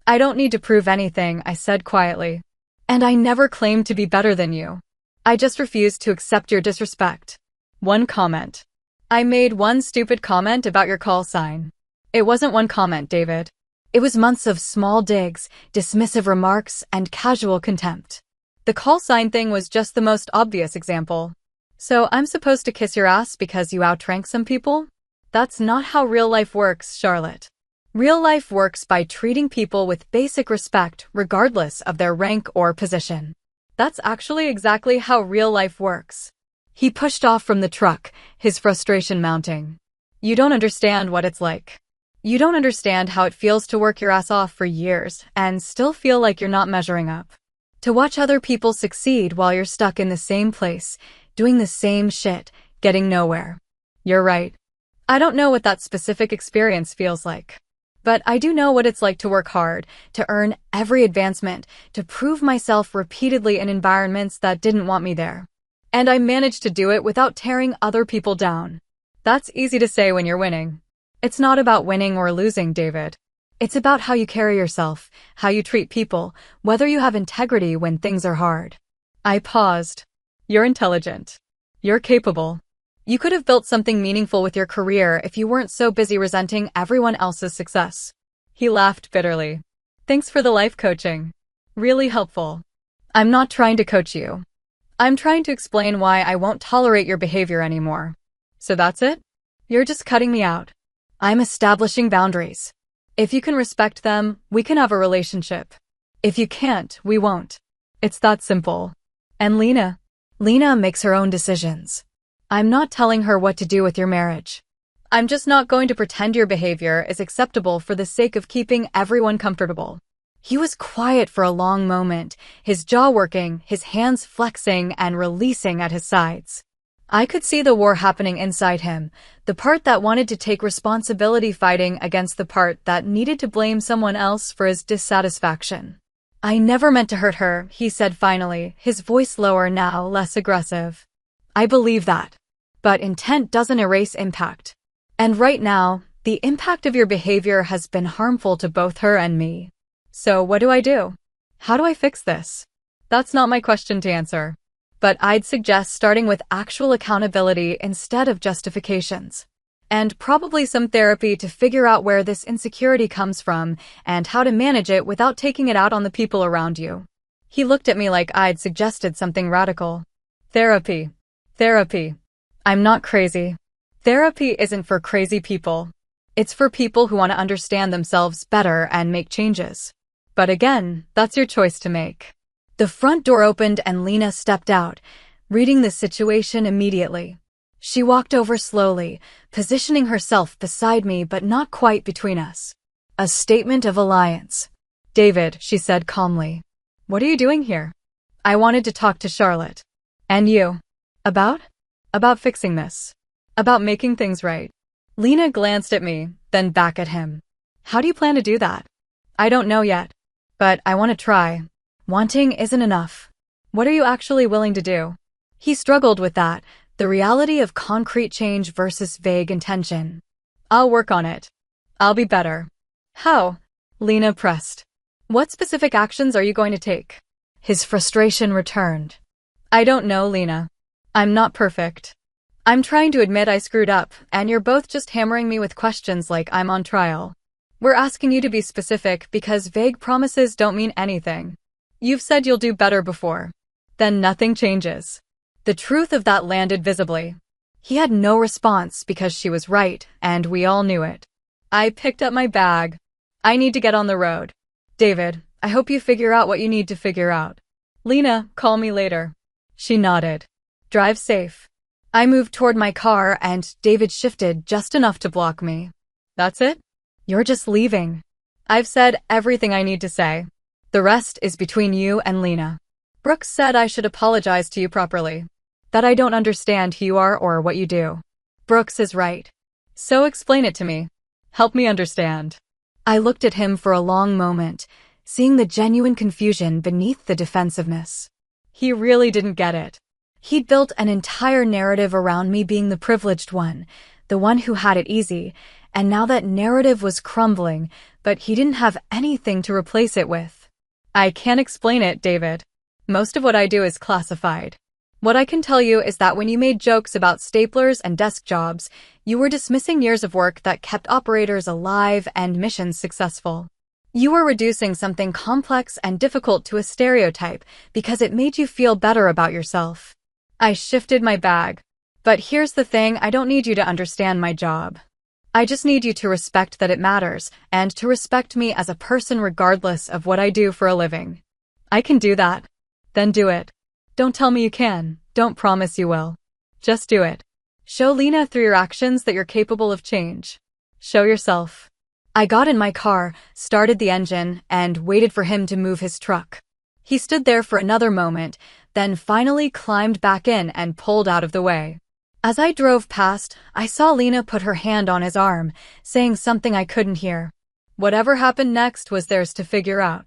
I don't need to prove anything, I said quietly. And I never claimed to be better than you. I just refused to accept your disrespect. One comment. I made one stupid comment about your call sign. It wasn't one comment, David. It was months of small digs, dismissive remarks, and casual contempt. The call sign thing was just the most obvious example. So I'm supposed to kiss your ass because you outrank some people? That's not how real life works, Charlotte. Real life works by treating people with basic respect regardless of their rank or position. That's actually exactly how real life works. He pushed off from the truck, his frustration mounting. You don't understand what it's like. You don't understand how it feels to work your ass off for years and still feel like you're not measuring up. To watch other people succeed while you're stuck in the same place, doing the same shit, getting nowhere. You're right. I don't know what that specific experience feels like. But I do know what it's like to work hard, to earn every advancement, to prove myself repeatedly in environments that didn't want me there. And I managed to do it without tearing other people down. That's easy to say when you're winning. It's not about winning or losing, David. It's about how you carry yourself, how you treat people, whether you have integrity when things are hard. I paused. You're intelligent. You're capable. You could have built something meaningful with your career if you weren't so busy resenting everyone else's success. He laughed bitterly. Thanks for the life coaching. Really helpful. I'm not trying to coach you. I'm trying to explain why I won't tolerate your behavior anymore. So that's it? You're just cutting me out. I'm establishing boundaries. If you can respect them, we can have a relationship. If you can't, we won't. It's that simple. And Lena makes her own decisions. I'm not telling her what to do with your marriage. I'm just not going to pretend your behavior is acceptable for the sake of keeping everyone comfortable. He was quiet for a long moment, his jaw working, his hands flexing and releasing at his sides. I could see the war happening inside him, the part that wanted to take responsibility fighting against the part that needed to blame someone else for his dissatisfaction. I never meant to hurt her, he said finally, his voice lower now, less aggressive. I believe that. But intent doesn't erase impact. And right now, the impact of your behavior has been harmful to both her and me. So what do I do? How do I fix this? That's not my question to answer. But I'd suggest starting with actual accountability instead of justifications. And probably some therapy to figure out where this insecurity comes from and how to manage it without taking it out on the people around you. He looked at me like I'd suggested something radical. Therapy. Therapy. I'm not crazy. Therapy isn't for crazy people. It's for people who want to understand themselves better and make changes. But again, that's your choice to make. The front door opened and Lena stepped out, reading the situation immediately. She walked over slowly, positioning herself beside me but not quite between us. A statement of alliance. David, she said calmly. What are you doing here? I wanted to talk to Charlotte. And you? About? About fixing this. About making things right. Lena glanced at me, then back at him. How do you plan to do that? I don't know yet. But I want to try. Wanting isn't enough. What are you actually willing to do? He struggled with that, the reality of concrete change versus vague intention. I'll work on it. I'll be better. How? Lena pressed. What specific actions are you going to take? His frustration returned. I don't know, Lena. I'm not perfect. I'm trying to admit I screwed up, and you're both just hammering me with questions like I'm on trial. We're asking you to be specific because vague promises don't mean anything. You've said you'll do better before. Then nothing changes. The truth of that landed visibly. He had no response because she was right, and we all knew it. I picked up my bag. I need to get on the road. David, I hope you figure out what you need to figure out. Lena, call me later. She nodded. Drive safe. I moved toward my car and David shifted just enough to block me. That's it? You're just leaving. I've said everything I need to say. The rest is between you and Lena. Brooks said I should apologize to you properly. That I don't understand who you are or what you do. Brooks is right. So explain it to me. Help me understand. I looked at him for a long moment, seeing the genuine confusion beneath the defensiveness. He really didn't get it. He'd built an entire narrative around me being the privileged one, the one who had it easy, and now that narrative was crumbling, but he didn't have anything to replace it with. I can't explain it, David. Most of what I do is classified. What I can tell you is that when you made jokes about staplers and desk jobs, you were dismissing years of work that kept operators alive and missions successful. You were reducing something complex and difficult to a stereotype because it made you feel better about yourself. I shifted my bag. But here's the thing, I don't need you to understand my job. I just need you to respect that it matters, and to respect me as a person regardless of what I do for a living. I can do that. Then do it. Don't tell me you can. Don't promise you will. Just do it. Show Lena through your actions that you're capable of change. Show yourself. I got in my car, started the engine, and waited for him to move his truck. He stood there for another moment, then finally climbed back in and pulled out of the way. As I drove past, I saw Lena put her hand on his arm, saying something I couldn't hear. Whatever happened next was theirs to figure out.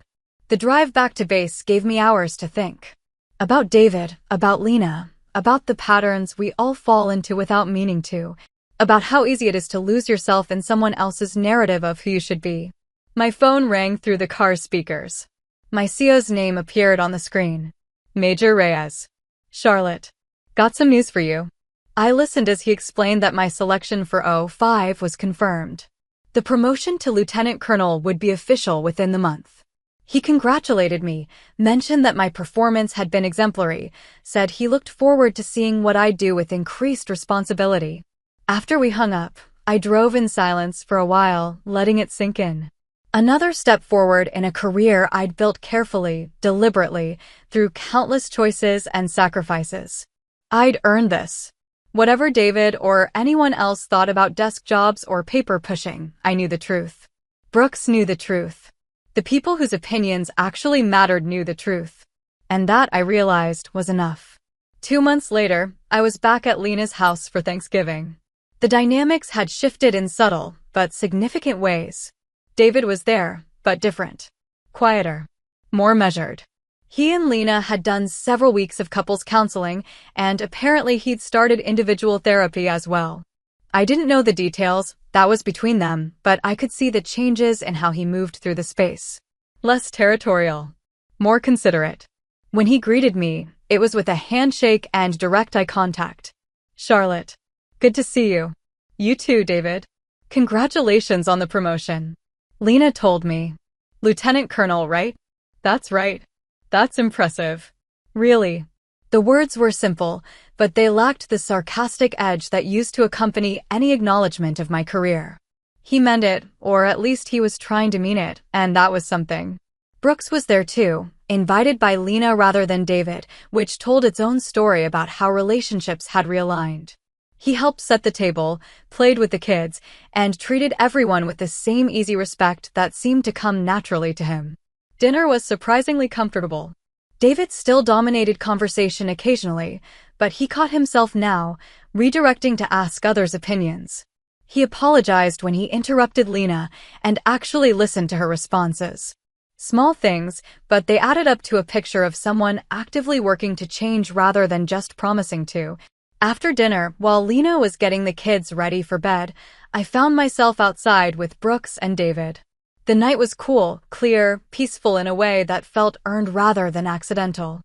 The drive back to base gave me hours to think. About David, about Lena, about the patterns we all fall into without meaning to, about how easy it is to lose yourself in someone else's narrative of who you should be. My phone rang through the car speakers. My CO's name appeared on the screen. Major Reyes. Charlotte. Got some news for you. I listened as he explained that my selection for O5 was confirmed. The promotion to lieutenant colonel would be official within the month. He congratulated me, mentioned that my performance had been exemplary, said he looked forward to seeing what I'd do with increased responsibility. After we hung up, I drove in silence for a while, letting it sink in. Another step forward in a career I'd built carefully, deliberately, through countless choices and sacrifices. I'd earned this. Whatever David or anyone else thought about desk jobs or paper pushing, I knew the truth. Brooks knew the truth. The people whose opinions actually mattered knew the truth. And that, I realized, was enough. 2 months later, I was back at Lena's house for Thanksgiving. The dynamics had shifted in subtle, but significant ways. David was there, but different. Quieter. More measured. He and Lena had done several weeks of couples counseling, and apparently he'd started individual therapy as well. I didn't know the details, that was between them, but I could see the changes in how he moved through the space. Less territorial. More considerate. When he greeted me, it was with a handshake and direct eye contact. Charlotte. Good to see you. You too, David. Congratulations on the promotion. Lena told me. Lieutenant Colonel, right? That's right. That's impressive. Really. The words were simple, but they lacked the sarcastic edge that used to accompany any acknowledgement of my career. He meant it, or at least he was trying to mean it, and that was something. Brooks was there too, invited by Lena rather than David, which told its own story about how relationships had realigned. He helped set the table, played with the kids, and treated everyone with the same easy respect that seemed to come naturally to him. Dinner was surprisingly comfortable. David still dominated conversation occasionally, but he caught himself now, redirecting to ask others' opinions. He apologized when he interrupted Lena and actually listened to her responses. Small things, but they added up to a picture of someone actively working to change rather than just promising to. After dinner, while Lena was getting the kids ready for bed, I found myself outside with Brooks and David. The night was cool, clear, peaceful in a way that felt earned rather than accidental.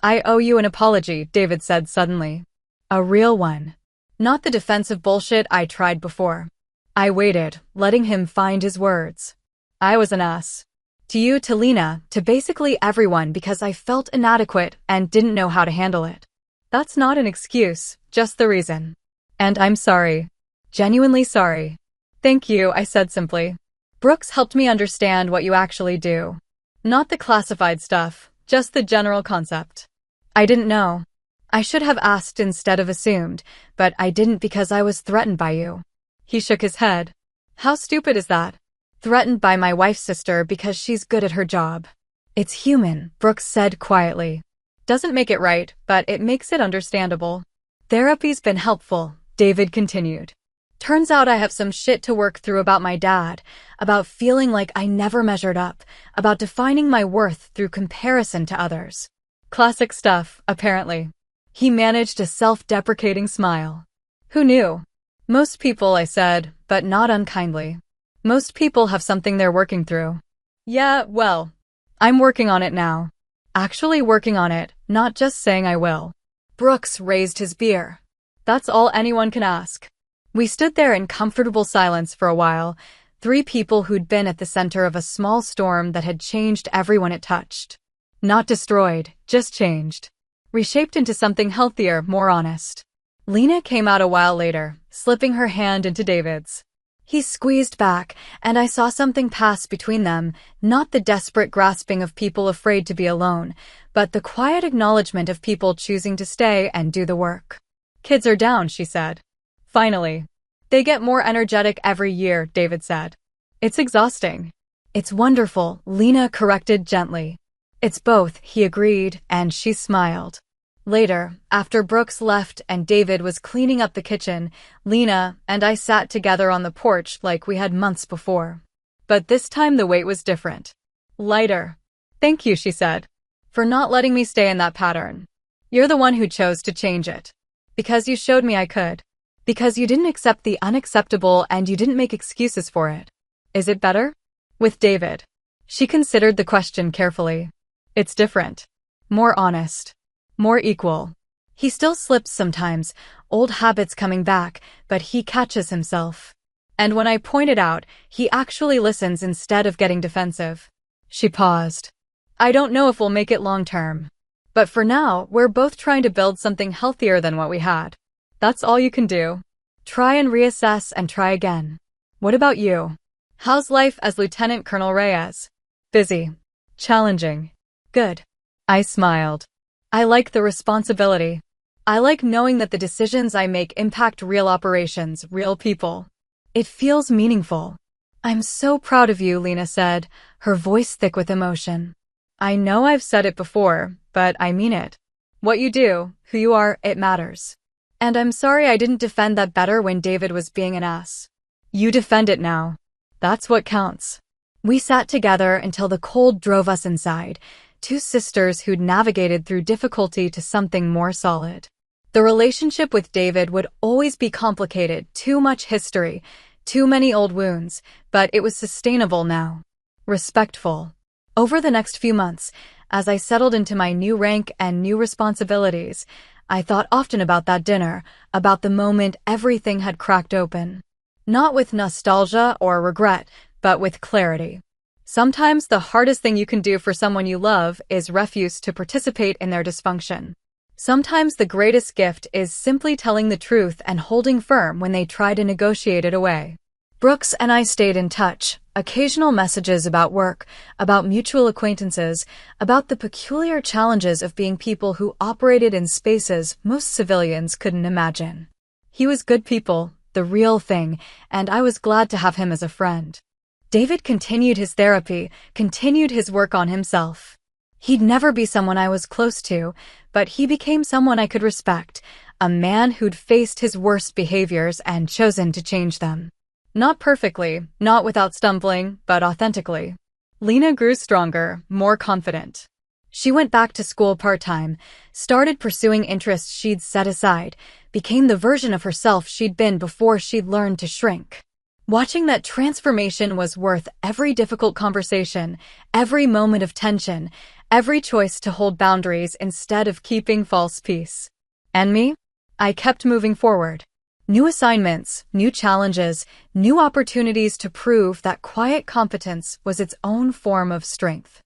I owe you an apology, David said suddenly. A real one. Not the defensive bullshit I tried before. I waited, letting him find his words. I was an ass. To you, to Lena, to basically everyone because I felt inadequate and didn't know how to handle it. That's not an excuse, just the reason. And I'm sorry. Genuinely sorry. Thank you, I said simply. Brooks helped me understand what you actually do. Not the classified stuff, just the general concept. I didn't know. I should have asked instead of assumed, but I didn't because I was threatened by you. He shook his head. How stupid is that? Threatened by my wife's sister because she's good at her job. It's human, Brooks said quietly. Doesn't make it right, but it makes it understandable. Therapy's been helpful, David continued. Turns out I have some shit to work through about my dad, about feeling like I never measured up, about defining my worth through comparison to others. Classic stuff, apparently. He managed a self-deprecating smile. Who knew? Most people, I said, but not unkindly. Most people have something they're working through. Yeah, well, I'm working on it now. Actually working on it, not just saying I will. Brooks raised his beer. That's all anyone can ask. We stood there in comfortable silence for a while, three people who'd been at the center of a small storm that had changed everyone it touched. Not destroyed, just changed. Reshaped into something healthier, more honest. Lena came out a while later, slipping her hand into David's. He squeezed back, and I saw something pass between them, not the desperate grasping of people afraid to be alone, but the quiet acknowledgement of people choosing to stay and do the work. Kids are down, she said. Finally. They get more energetic every year, David said. It's exhausting. It's wonderful, Lena corrected gently. It's both, he agreed, and she smiled. Later, after Brooks left and David was cleaning up the kitchen, Lena and I sat together on the porch like we had months before. But this time the weight was different. Lighter. Thank you, she said, for not letting me stay in that pattern. You're the one who chose to change it. Because you showed me I could. Because you didn't accept the unacceptable and you didn't make excuses for it. Is it better? With David. She considered the question carefully. It's different. More honest. More equal. He still slips sometimes, old habits coming back, but he catches himself. And when I point it out, he actually listens instead of getting defensive. She paused. I don't know if we'll make it long term. But for now, we're both trying to build something healthier than what we had. That's all you can do. Try and reassess and try again. What about you? How's life as Lieutenant Colonel Reyes? Busy. Challenging. Good. I smiled. I like the responsibility. I like knowing that the decisions I make impact real operations, real people. It feels meaningful. I'm so proud of you, Lena said, her voice thick with emotion. I know I've said it before, but I mean it. What you do, who you are, it matters. And I'm sorry I didn't defend that better when David was being an ass. You defend it now. That's what counts. We sat together until the cold drove us inside, two sisters who'd navigated through difficulty to something more solid. The relationship with David would always be complicated, too much history, too many old wounds, but it was sustainable now. Respectful. Over the next few months, as I settled into my new rank and new responsibilities, I thought often about that dinner, about the moment everything had cracked open. Not with nostalgia or regret, but with clarity. Sometimes the hardest thing you can do for someone you love is refuse to participate in their dysfunction. Sometimes the greatest gift is simply telling the truth and holding firm when they try to negotiate it away. Brooks and I stayed in touch, occasional messages about work, about mutual acquaintances, about the peculiar challenges of being people who operated in spaces most civilians couldn't imagine. He was good people, the real thing, and I was glad to have him as a friend. David continued his therapy, continued his work on himself. He'd never be someone I was close to, but he became someone I could respect, a man who'd faced his worst behaviors and chosen to change them. Not perfectly, not without stumbling, but authentically. Lena grew stronger, more confident. She went back to school part-time, started pursuing interests she'd set aside, became the version of herself she'd been before she'd learned to shrink. Watching that transformation was worth every difficult conversation, every moment of tension, every choice to hold boundaries instead of keeping false peace. And me? I kept moving forward. New assignments, new challenges, new opportunities to prove that quiet competence was its own form of strength.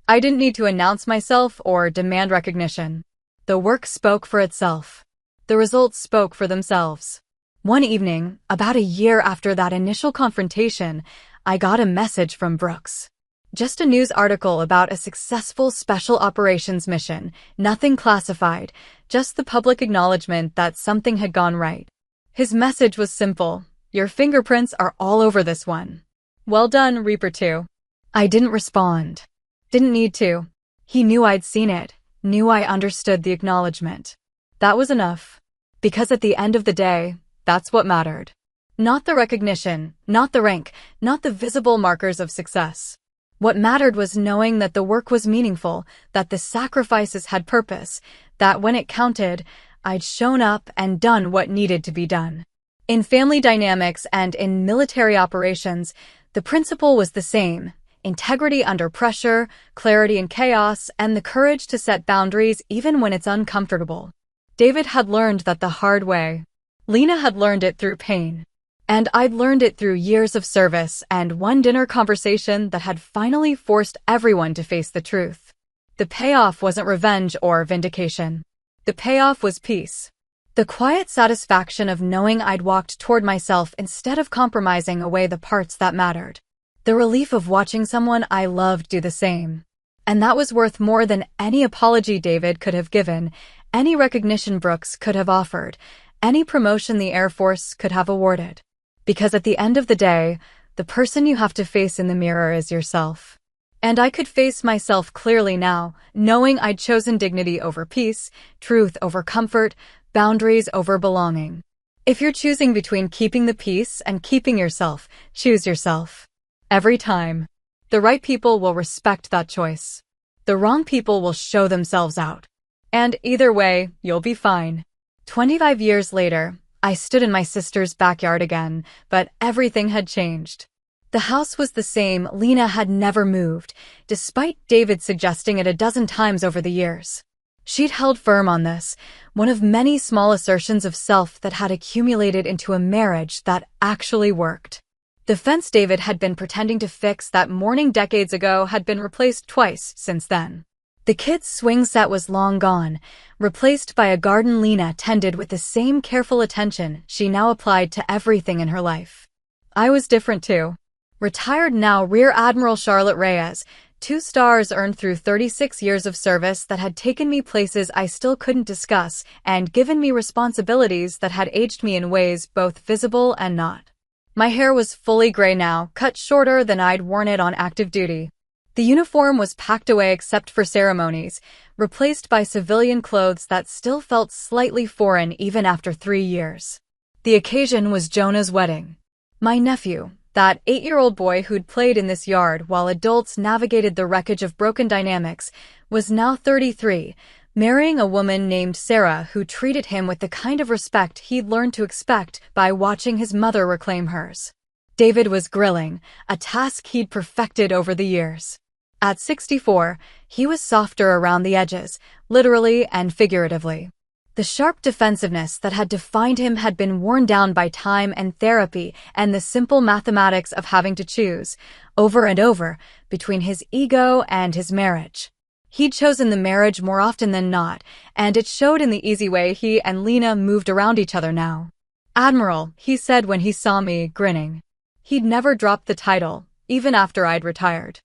I didn't need to announce myself or demand recognition. The work spoke for itself. The results spoke for themselves. One evening, about a year after that initial confrontation, I got a message from Brooks. Just a news article about a successful special operations mission, nothing classified, just the public acknowledgement that something had gone right. His message was simple, Your fingerprints are all over this one. Well done, Reaper 2. I didn't respond. Didn't need to. He knew I'd seen it, knew I understood the acknowledgement. That was enough. Because at the end of the day, that's what mattered. Not the recognition, not the rank, not the visible markers of success. What mattered was knowing that the work was meaningful, that the sacrifices had purpose, that when it counted, I'd shown up and done what needed to be done. In family dynamics and in military operations, the principle was the same: integrity under pressure, clarity in chaos, and the courage to set boundaries even when it's uncomfortable. David had learned that the hard way. Lena had learned it through pain. And I'd learned it through years of service and one dinner conversation that had finally forced everyone to face the truth. The payoff wasn't revenge or vindication. The payoff was peace. The quiet satisfaction of knowing I'd walked toward myself instead of compromising away the parts that mattered. The relief of watching someone I loved do the same. And that was worth more than any apology David could have given, any recognition Brooks could have offered, any promotion the Air Force could have awarded. Because at the end of the day, the person you have to face in the mirror is yourself. And I could face myself clearly now, knowing I'd chosen dignity over peace, truth over comfort, boundaries over belonging. If you're choosing between keeping the peace and keeping yourself, choose yourself. Every time. The right people will respect that choice. The wrong people will show themselves out. And either way, you'll be fine. 25 years later, I stood in my sister's backyard again, but everything had changed. The house was the same. Lena had never moved, despite David suggesting it a dozen times over the years. She'd held firm on this, one of many small assertions of self that had accumulated into a marriage that actually worked. The fence David had been pretending to fix that morning decades ago had been replaced twice since then. The kids' swing set was long gone, replaced by a garden Lena tended with the same careful attention she now applied to everything in her life. I was different too. Retired now Rear Admiral Charlotte Reyes, 2 stars earned through 36 years of service that had taken me places I still couldn't discuss and given me responsibilities that had aged me in ways both visible and not. My hair was fully gray now, cut shorter than I'd worn it on active duty. The uniform was packed away except for ceremonies, replaced by civilian clothes that still felt slightly foreign even after 3 years. The occasion was Jonah's wedding. My nephew, that 8-year-old boy who'd played in this yard while adults navigated the wreckage of broken dynamics, was now 33, marrying a woman named Sarah who treated him with the kind of respect he'd learned to expect by watching his mother reclaim hers. David was grilling, a task he'd perfected over the years. At 64, he was softer around the edges, literally and figuratively. The sharp defensiveness that had defined him had been worn down by time and therapy and the simple mathematics of having to choose, over and over, between his ego and his marriage. He'd chosen the marriage more often than not, and it showed in the easy way he and Lena moved around each other now. "Admiral," he said when he saw me, grinning. He'd never dropped the title, even after I'd retired.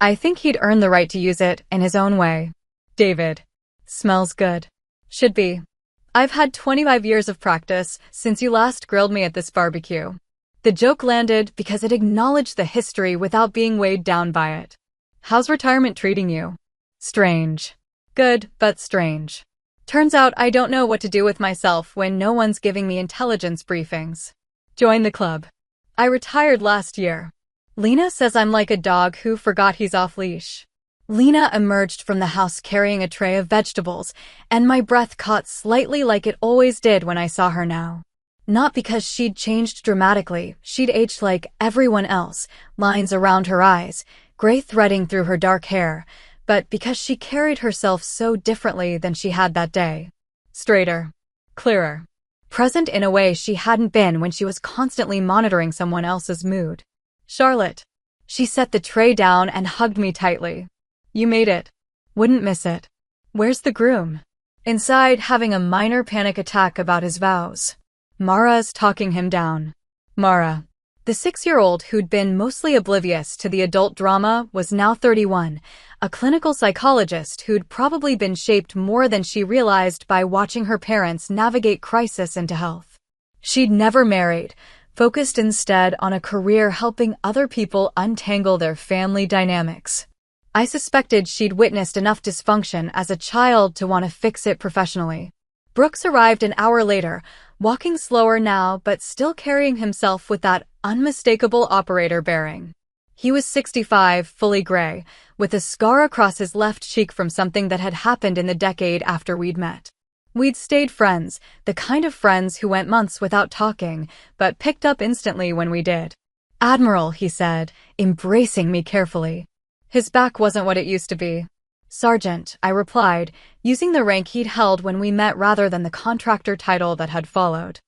I think he'd earned the right to use it in his own way. David. Smells good. Should be. I've had 25 years of practice since you last grilled me at this barbecue. The joke landed because it acknowledged the history without being weighed down by it. How's retirement treating you? Strange. Good, but strange. Turns out I don't know what to do with myself when no one's giving me intelligence briefings. Join the club. I retired last year. Lena says I'm like a dog who forgot he's off leash. Lena emerged from the house carrying a tray of vegetables, and my breath caught slightly like it always did when I saw her now. Not because she'd changed dramatically, she'd aged like everyone else, lines around her eyes, gray threading through her dark hair, but because she carried herself so differently than she had that day. Straighter. Clearer. Present in a way she hadn't been when she was constantly monitoring someone else's mood. Charlotte. She set the tray down and hugged me tightly. You made it. Wouldn't miss it. Where's the groom? Inside, having a minor panic attack about his vows. Mara's talking him down. Mara. The 6-year-old who'd been mostly oblivious to the adult drama was now 31, a clinical psychologist who'd probably been shaped more than she realized by watching her parents navigate crisis into health. She'd never married, focused instead on a career helping other people untangle their family dynamics. I suspected she'd witnessed enough dysfunction as a child to want to fix it professionally. Brooks arrived an hour later, walking slower now but still carrying himself with that unmistakable operator bearing. He was 65, fully gray, with a scar across his left cheek from something that had happened in the decade after we'd met. We'd stayed friends, the kind of friends who went months without talking, but picked up instantly when we did. "Admiral," he said, embracing me carefully. His back wasn't what it used to be. "Sergeant," I replied, using the rank he'd held when we met rather than the contractor title that had followed.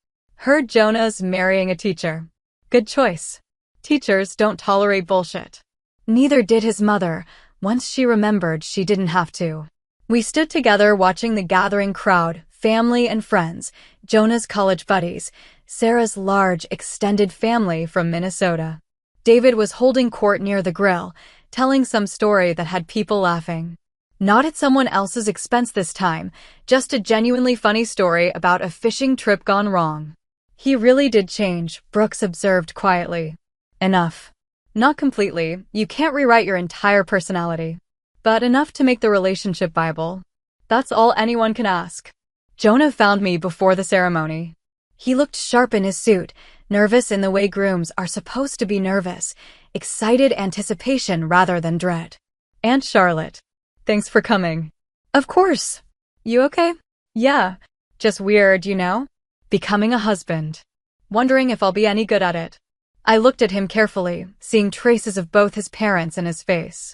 "Heard Jonah's marrying a teacher. Good choice. Teachers don't tolerate bullshit." Neither did his mother, once she remembered she didn't have to. We stood together watching the gathering crowd, family and friends, Jonah's college buddies, Sarah's large, extended family from Minnesota. David was holding court near the grill, telling some story that had people laughing. Not at someone else's expense this time, just a genuinely funny story about a fishing trip gone wrong. "He really did change," Brooks observed quietly. "Enough. Not completely, you can't rewrite your entire personality. But enough to make the relationship viable. That's all anyone can ask." Jonah found me before the ceremony. He looked sharp in his suit, nervous in the way grooms are supposed to be nervous, excited anticipation rather than dread. "Aunt Charlotte. Thanks for coming." "Of course. You okay?" "Yeah. Just weird, you know? Becoming a husband. Wondering if I'll be any good at it." I looked at him carefully, seeing traces of both his parents in his face.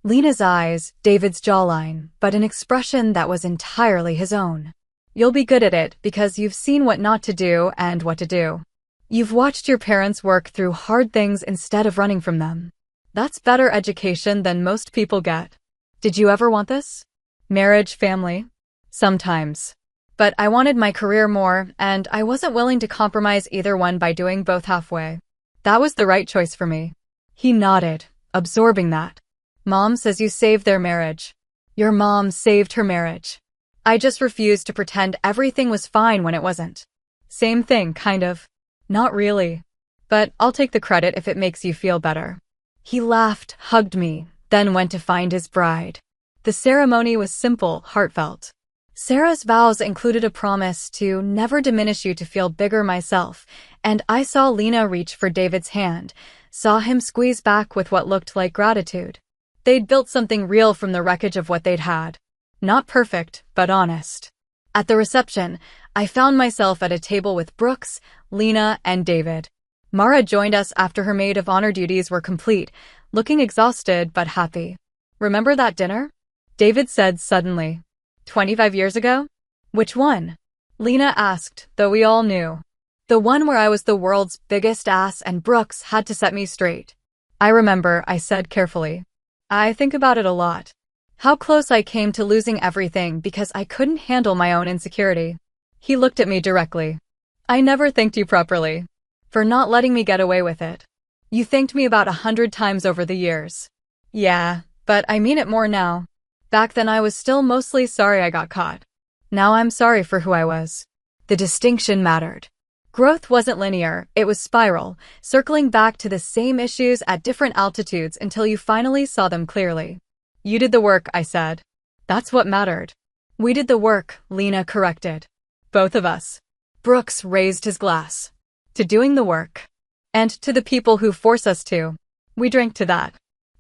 Lena's eyes, David's jawline, but an expression that was entirely his own. "You'll be good at it because you've seen what not to do and what to do. You've watched your parents work through hard things instead of running from them. That's better education than most people get. Did you ever want this? Marriage, family? Sometimes. But I wanted my career more, and I wasn't willing to compromise either one by doing both halfway. That was the right choice for me." He nodded, absorbing that. "Mom says you saved their marriage." "Your mom saved her marriage." I just refused to pretend everything was fine when it wasn't. "Same thing, kind of." "Not really. But I'll take the credit if it makes you feel better." He laughed, hugged me, then went to find his bride. The ceremony was simple, heartfelt. Sarah's vows included a promise to never diminish you to feel bigger myself, and I saw Lena reach for David's hand, saw him squeeze back with what looked like gratitude. They'd built something real from the wreckage of what they'd had. Not perfect, but honest. At the reception, I found myself at a table with Brooks, Lena, and David. Mara joined us after her maid of honor duties were complete, looking exhausted but happy. "Remember that dinner?" David said suddenly. 25 years ago? "Which one?" Lena asked, though we all knew. "The one where I was the world's biggest ass and Brooks had to set me straight." "I remember," I said carefully. "I think about it a lot. How close I came to losing everything because I couldn't handle my own insecurity." He looked at me directly. "I never thanked you properly. For not letting me get away with it. You thanked me about 100 times over the years." "Yeah, but I mean it more now. Back then I was still mostly sorry I got caught. Now I'm sorry for who I was." The distinction mattered. Growth wasn't linear, it was spiral, circling back to the same issues at different altitudes until you finally saw them clearly. "You did the work," I said. "That's what mattered." "We did the work," Lena corrected. "Both of us." Brooks raised his glass. "To doing the work. And to the people who force us to." We drank to that.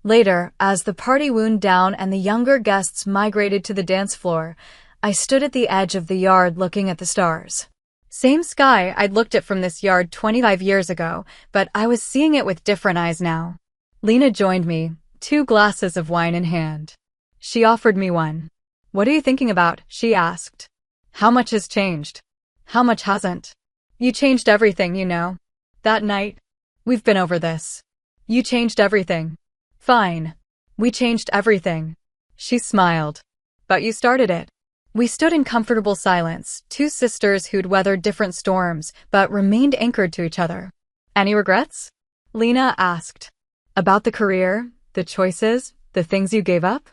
Later, as the party wound down and the younger guests migrated to the dance floor, I stood at the edge of the yard looking at the stars. Same sky I'd looked at from this yard 25 years ago, but I was seeing it with different eyes now. Lena joined me, 2 glasses of wine in hand. She offered me one. "What are you thinking about?" she asked. "How much has changed?" "How much hasn't?" "You changed everything, you know. That night. We've been over this. You changed everything." "Fine. We changed everything." She smiled. "But you started it." We stood in comfortable silence, 2 sisters who'd weathered different storms, but remained anchored to each other. "Any regrets?" Lena asked. "About the career, the choices, the things you gave up?"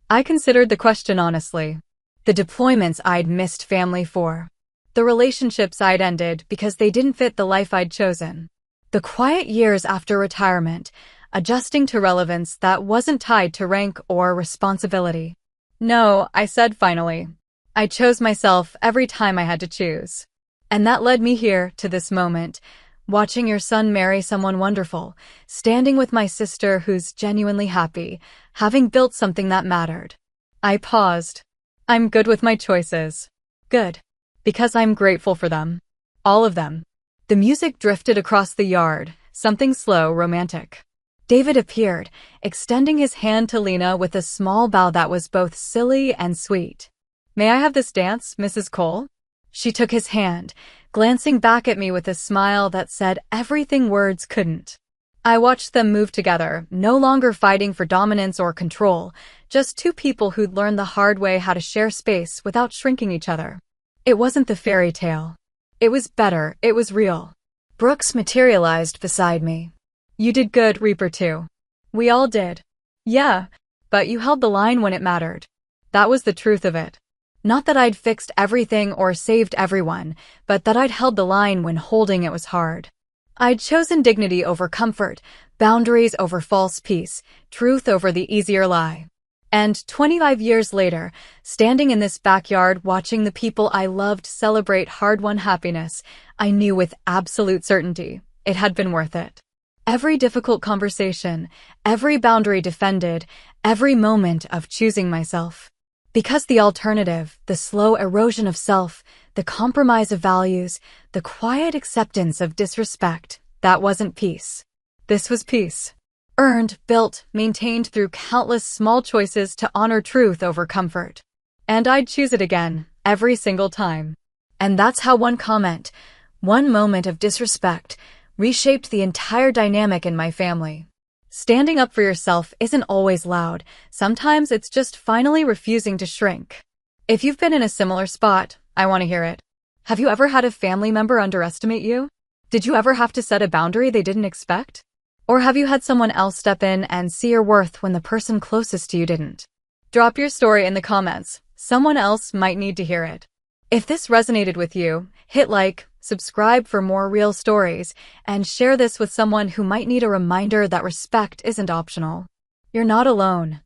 I considered the question honestly. The deployments I'd missed family for. The relationships I'd ended because they didn't fit the life I'd chosen. The quiet years after retirement, adjusting to relevance that wasn't tied to rank or responsibility. No, I said finally. I chose myself every time I had to choose. And that led me here to this moment, watching your son marry someone wonderful, standing with my sister who's genuinely happy, having built something that mattered. I paused. I'm good with my choices. Good. Because I'm grateful for them. All of them. The music drifted across the yard, something slow, romantic. David appeared, extending his hand to Lena with a small bow that was both silly and sweet. May I have this dance, Mrs. Cole? She took his hand, glancing back at me with a smile that said everything words couldn't. I watched them move together, no longer fighting for dominance or control, just two people who'd learned the hard way how to share space without shrinking each other. It wasn't the fairy tale. It was better, it was real. Brooks materialized beside me. You did good, Reaper 2. We all did. Yeah, but you held the line when it mattered. That was the truth of it. Not that I'd fixed everything or saved everyone, but that I'd held the line when holding it was hard. I'd chosen dignity over comfort, boundaries over false peace, truth over the easier lie. And 25 years later, standing in this backyard watching the people I loved celebrate hard-won happiness, I knew with absolute certainty it had been worth it. Every difficult conversation, every boundary defended, every moment of choosing myself. Because the alternative, the slow erosion of self, the compromise of values, the quiet acceptance of disrespect, that wasn't peace. This was peace. Earned, built, maintained through countless small choices to honor truth over comfort. And I'd choose it again, every single time. And that's how one comment, one moment of disrespect, reshaped the entire dynamic in my family. Standing up for yourself isn't always loud. Sometimes it's just finally refusing to shrink. If you've been in a similar spot, I want to hear it. Have you ever had a family member underestimate you? Did you ever have to set a boundary they didn't expect? Or have you had someone else step in and see your worth when the person closest to you didn't? Drop your story in the comments. Someone else might need to hear it. If this resonated with you, hit like, subscribe for more real stories, and share this with someone who might need a reminder that respect isn't optional. You're not alone.